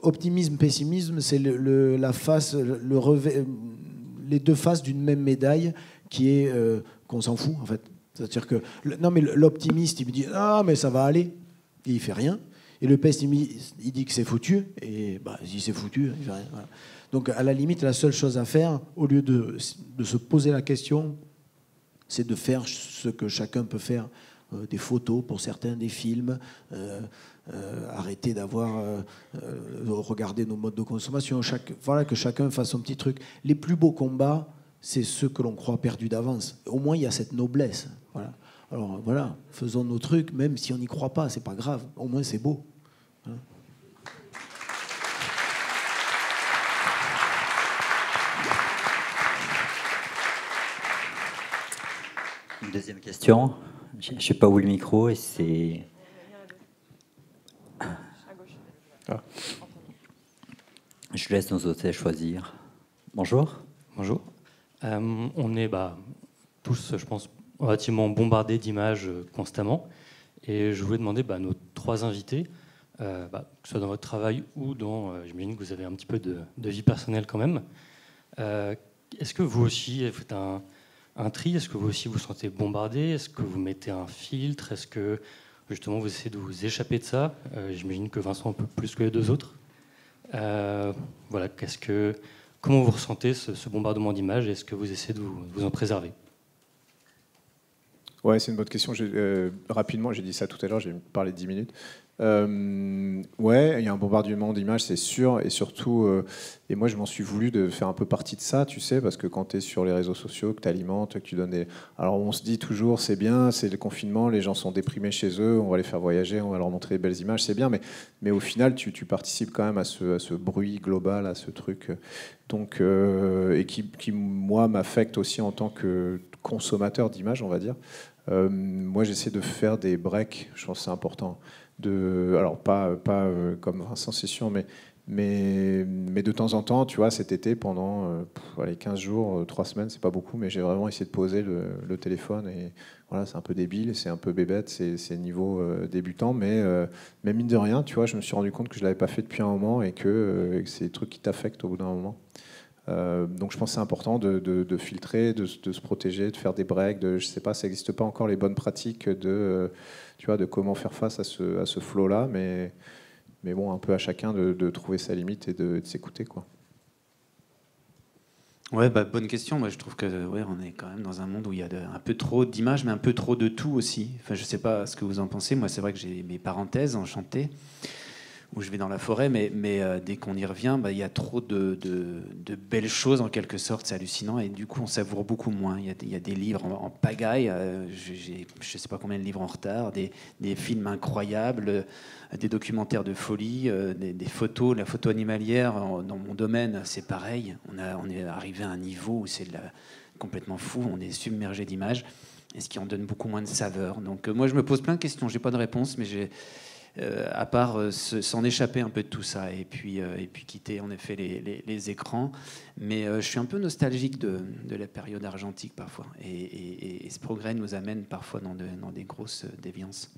Speaker 2: Optimisme, pessimisme, c'est la face, les deux faces d'une même médaille qui est qu'on s'en fout, en fait. C'est-à-dire que non, mais l'optimiste, il me dit ah, mais ça va aller, et il fait rien. Et le pessimiste, il dit que c'est foutu, et si c'est foutu, il fait rien. Voilà. Donc, à la limite, la seule chose à faire, au lieu de se poser la question, c'est de faire ce que chacun peut faire, des photos pour certains, des films, arrêter d'avoir regarder nos modes de consommation. Voilà, que chacun fasse son petit truc. Les plus beaux combats, c'est ceux que l'on croit perdus d'avance. Au moins, il y a cette noblesse. Voilà. Alors voilà, faisons nos trucs, même si on n'y croit pas, c'est pas grave. Au moins, c'est beau. Voilà.
Speaker 1: Une deuxième question. Je ne sais pas où est le micro et c'est...
Speaker 13: Ah.
Speaker 1: Je laisse nos hôtels choisir. Bonjour.
Speaker 13: Bonjour. On est tous, je pense, relativement bombardés d'images constamment. Et je voulais demander à nos trois invités, que ce soit dans votre travail ou dans... j'imagine que vous avez un petit peu de vie personnelle quand même. Est-ce que vous aussi faites un tri? Est-ce que vous aussi vous sentez bombardé? Est-ce que vous mettez un filtre? Est-ce que justement vous essayez de vous échapper de ça? J'imagine que Vincent un peu plus que les deux autres. Voilà, comment vous ressentez ce bombardement d'images? Est-ce que vous essayez de vous en préserver?
Speaker 4: Ouais, c'est une bonne question. Rapidement, j'ai dit ça tout à l'heure, j'ai parlé de 10 minutes. Ouais, il y a un bombardement d'images, c'est sûr, et surtout, et moi je m'en suis voulu de faire un peu partie de ça, tu sais, parce que quand tu es sur les réseaux sociaux, que tu alimentes, que tu donnes des... Alors on se dit toujours, c'est bien, c'est le confinement, les gens sont déprimés chez eux, on va les faire voyager, on va leur montrer des belles images, c'est bien, mais au final, tu participes quand même à ce bruit global, à ce truc, donc, et qui, moi, m'affecte aussi en tant que consommateur d'images, on va dire. Moi, j'essaie de faire des breaks, je pense que c'est important. Alors pas comme Vincent, c'est sûr, mais de temps en temps, tu vois, cet été, pendant 15 jours, 3 semaines, c'est pas beaucoup, mais j'ai vraiment essayé de poser le téléphone. Et voilà, c'est un peu débile, c'est un peu bébête, c'est niveau débutant, mais mine de rien, tu vois, je me suis rendu compte que je l'avais pas fait depuis un moment et que c'est des trucs qui t'affectent au bout d'un moment. Donc je pense que c'est important de filtrer, de se protéger, de faire des breaks, je sais pas, ça n'existe pas encore les bonnes pratiques de comment faire face à ce flow-là, mais bon, un peu à chacun de trouver sa limite et de s'écouter, quoi.
Speaker 3: Ouais, bonne question. Moi, je trouve que on est quand même dans un monde où il y a un peu trop d'images, mais un peu trop de tout aussi. Enfin, je sais pas ce que vous en pensez. Moi, c'est vrai que j'ai mes parenthèses enchantées, où je vais dans la forêt, mais dès qu'on y revient, il y a trop de belles choses, en quelque sorte, c'est hallucinant, et du coup, on savoure beaucoup moins. Il y a des livres en pagaille, je ne sais pas combien de livres en retard, des films incroyables, des documentaires de folie, des photos, la photo animalière, dans mon domaine, c'est pareil. On est arrivé à un niveau où c'est complètement fou, on est submergé d'images, et ce qui en donne beaucoup moins de saveur. Donc moi, je me pose plein de questions, je n'ai pas de réponse, mais à part s'en échapper un peu de tout ça et puis quitter en effet les écrans, mais je suis un peu nostalgique de la période argentique parfois, et ce progrès nous amène parfois dans des grosses déviances.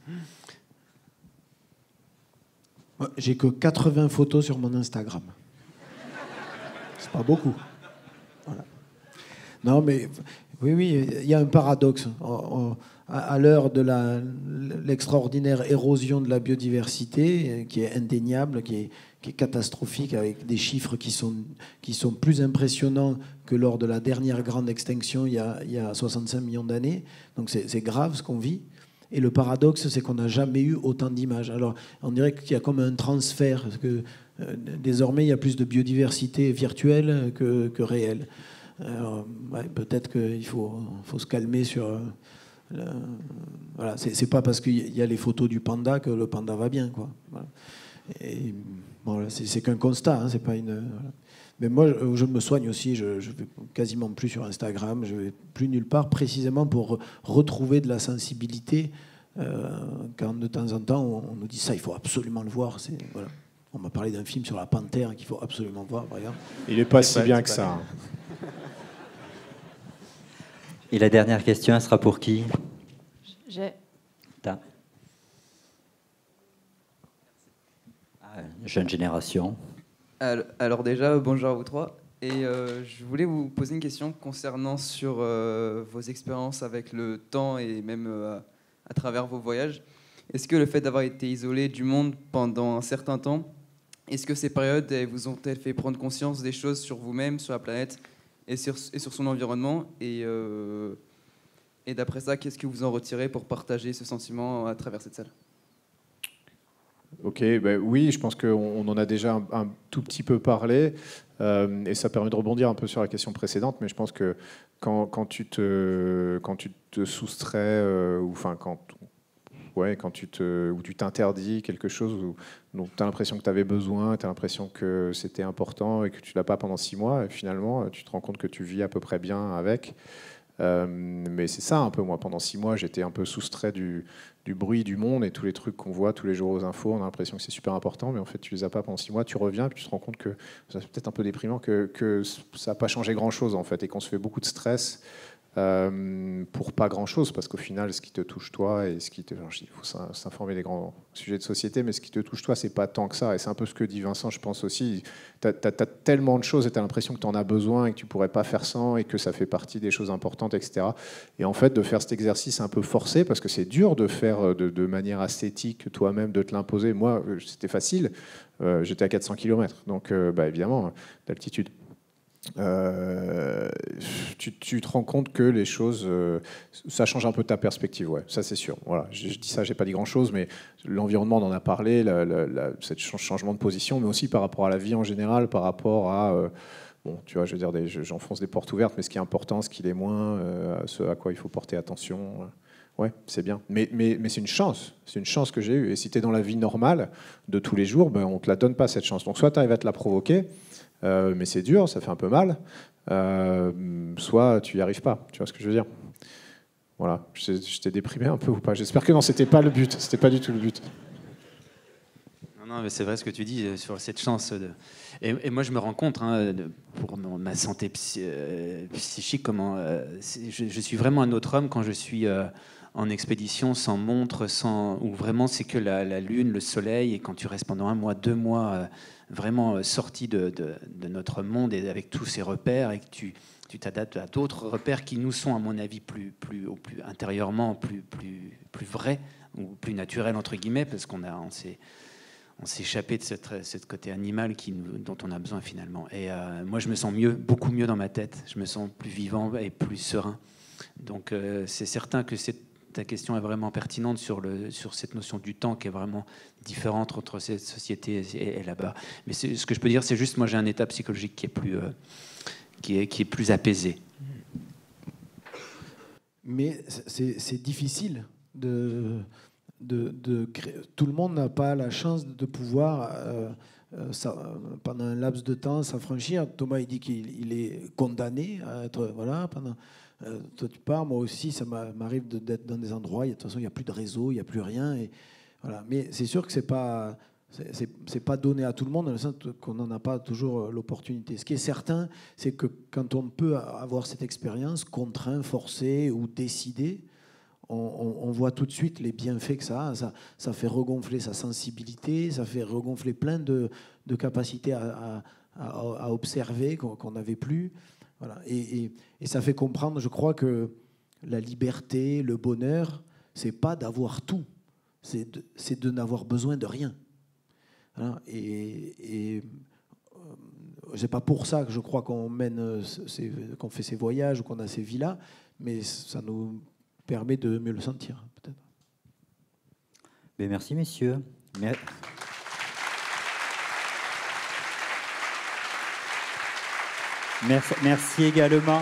Speaker 2: J'ai que 80 photos sur mon Instagram. C'est pas beaucoup. Voilà. Non, mais oui, il y a un paradoxe. À l'heure de l'extraordinaire érosion de la biodiversité, qui est indéniable, qui est catastrophique, avec des chiffres qui sont plus impressionnants que lors de la dernière grande extinction il y a 65 millions d'années. Donc c'est grave ce qu'on vit. Et le paradoxe, c'est qu'on n'a jamais eu autant d'images. Alors, on dirait qu'il y a comme un transfert, parce que désormais, il y a plus de biodiversité virtuelle que réelle. Alors, peut-être qu'il faut se calmer sur... voilà, c'est pas parce qu'il y a les photos du panda que le panda va bien, quoi. Voilà. Et, bon, c'est qu'un constat, hein, c'est pas une... Voilà. Mais moi, je me soigne aussi, je vais quasiment plus sur Instagram, je vais plus nulle part, précisément pour retrouver de la sensibilité quand de temps en temps on nous dit ça, il faut absolument le voir. Voilà. On m'a parlé d'un film sur la panthère qu'il faut absolument voir, par exemple.
Speaker 4: Il n'est pas si bien que ça.
Speaker 1: Et la dernière question, elle sera pour qui?
Speaker 14: J'ai.
Speaker 1: Jeune génération.
Speaker 15: Alors déjà, bonjour à vous trois. Et je voulais vous poser une question concernant sur vos expériences avec le temps et même à travers vos voyages. Est-ce que le fait d'avoir été isolé du monde pendant un certain temps, est-ce que ces périodes vous ont-elles fait prendre conscience des choses sur vous-même, sur la planète et sur son environnement? Et d'après ça, qu'est-ce que vous en retirez pour partager ce sentiment à travers cette salle?
Speaker 4: Ok, ben oui, je pense qu'on en a déjà un tout petit peu parlé, et ça permet de rebondir un peu sur la question précédente, mais je pense que quand tu te soustrais, ou tu t'interdis quelque chose dont tu as l'impression que tu avais besoin, tu as l'impression que c'était important et que tu ne l'as pas pendant 6 mois, et finalement, tu te rends compte que tu vis à peu près bien avec. Mais c'est ça un peu, moi, pendant 6 mois, j'étais un peu soustrait du bruit du monde et tous les trucs qu'on voit tous les jours aux infos. On a l'impression que c'est super important, mais en fait, tu les as pas pendant 6 mois. Tu reviens et puis tu te rends compte que c'est peut-être un peu déprimant, que ça n'a pas changé grand-chose, en fait, et qu'on se fait beaucoup de stress pour pas grand-chose, parce qu'au final, ce qui te touche toi, et ce qui te... il faut s'informer des grands sujets de société, mais ce qui te touche toi, c'est pas tant que ça. Et c'est un peu ce que dit Vincent, je pense aussi. T'as tellement de choses et tu as l'impression que tu en as besoin et que tu pourrais pas faire sans, et que ça fait partie des choses importantes, etc. Et en fait, de faire cet exercice un peu forcé, parce que c'est dur de faire de manière ascétique toi-même, de te l'imposer. Moi, c'était facile. J'étais à 400 km, donc évidemment, d'altitude. Tu te rends compte que les choses, ça change un peu ta perspective, ouais, ça c'est sûr. Voilà, je dis ça, j'ai pas dit grand chose, mais l'environnement, on en a parlé, ce changement de position, mais aussi par rapport à la vie en général, par rapport à, bon, tu vois, je veux dire, j'enfonce des portes ouvertes, mais ce qui est important, ce qui l'est moins, ce à quoi il faut porter attention. Ouais, c'est bien. Mais c'est une chance que j'ai eue. Et si tu es dans la vie normale de tous les jours, on te la donne pas cette chance. Donc soit tu arrives à te la provoquer. Mais c'est dur, ça fait un peu mal. Soit tu n'y arrives pas, tu vois ce que je veux dire. Voilà, je t'ai déprimé un peu ou pas? J'espère que non, c'était pas le but, c'était pas du tout le but.
Speaker 3: Non, mais c'est vrai ce que tu dis sur cette chance. Et moi, je me rends compte, pour ma santé psychique, je suis vraiment un autre homme quand je suis en expédition, sans montre, où vraiment c'est que la lune, le soleil, et quand tu restes pendant 1 mois, 2 mois, vraiment sorti de notre monde et avec tous ces repères, et que tu t'adaptes à d'autres repères qui nous sont, à mon avis, plus intérieurement, plus vrais, ou plus naturels, entre guillemets, parce qu'on s'est échappé de cette côté animal dont on a besoin finalement. Et moi, je me sens mieux, beaucoup mieux dans ma tête. Je me sens plus vivant et plus serein. Donc, c'est certain que ta question est vraiment pertinente sur cette notion du temps qui est vraiment différente entre cette société et là-bas. Mais ce que je peux dire, c'est juste, moi, j'ai un état psychologique qui est plus apaisé.
Speaker 2: Mais c'est difficile de créer. Tout le monde n'a pas la chance de pouvoir, pendant un laps de temps, s'affranchir. Thomas, il dit qu'il est condamné à être... Voilà, pendant... toi tu pars, moi aussi ça m'arrive d'être dans des endroits, de toute façon il n'y a plus de réseau, il n'y a plus rien, et voilà. Mais c'est sûr que c'est pas donné à tout le monde, dans le sens qu'on n'en a pas toujours l'opportunité. Ce qui est certain, c'est que quand on peut avoir cette expérience, contraint, forcé ou décidé, on voit tout de suite les bienfaits que ça a. Ça fait regonfler sa sensibilité, ça fait regonfler plein de capacités à observer qu'on n'avait plus. Voilà. Et ça fait comprendre, je crois, que la liberté, le bonheur, c'est pas d'avoir tout, c'est de n'avoir besoin de rien. Hein, et c'est pas pour ça que je crois qu'on qu'on fait ces voyages ou qu'on a ces vies-là, mais ça nous permet de mieux le sentir, peut-être.
Speaker 1: Mais merci, messieurs. Merci également.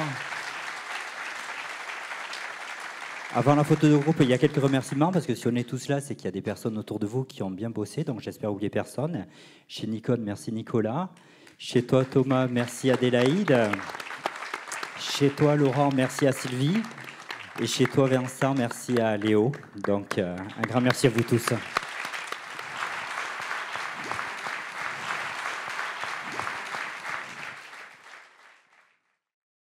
Speaker 1: Avant la photo de groupe, il y a quelques remerciements, parce que si on est tous là, c'est qu'il y a des personnes autour de vous qui ont bien bossé, donc j'espère oublier personne. Chez Nikon, merci Nicolas. Chez toi, Thomas, merci Adélaïde. Chez toi, Laurent, merci à Sylvie. Et chez toi, Vincent, merci à Léo. Donc, un grand merci à vous tous.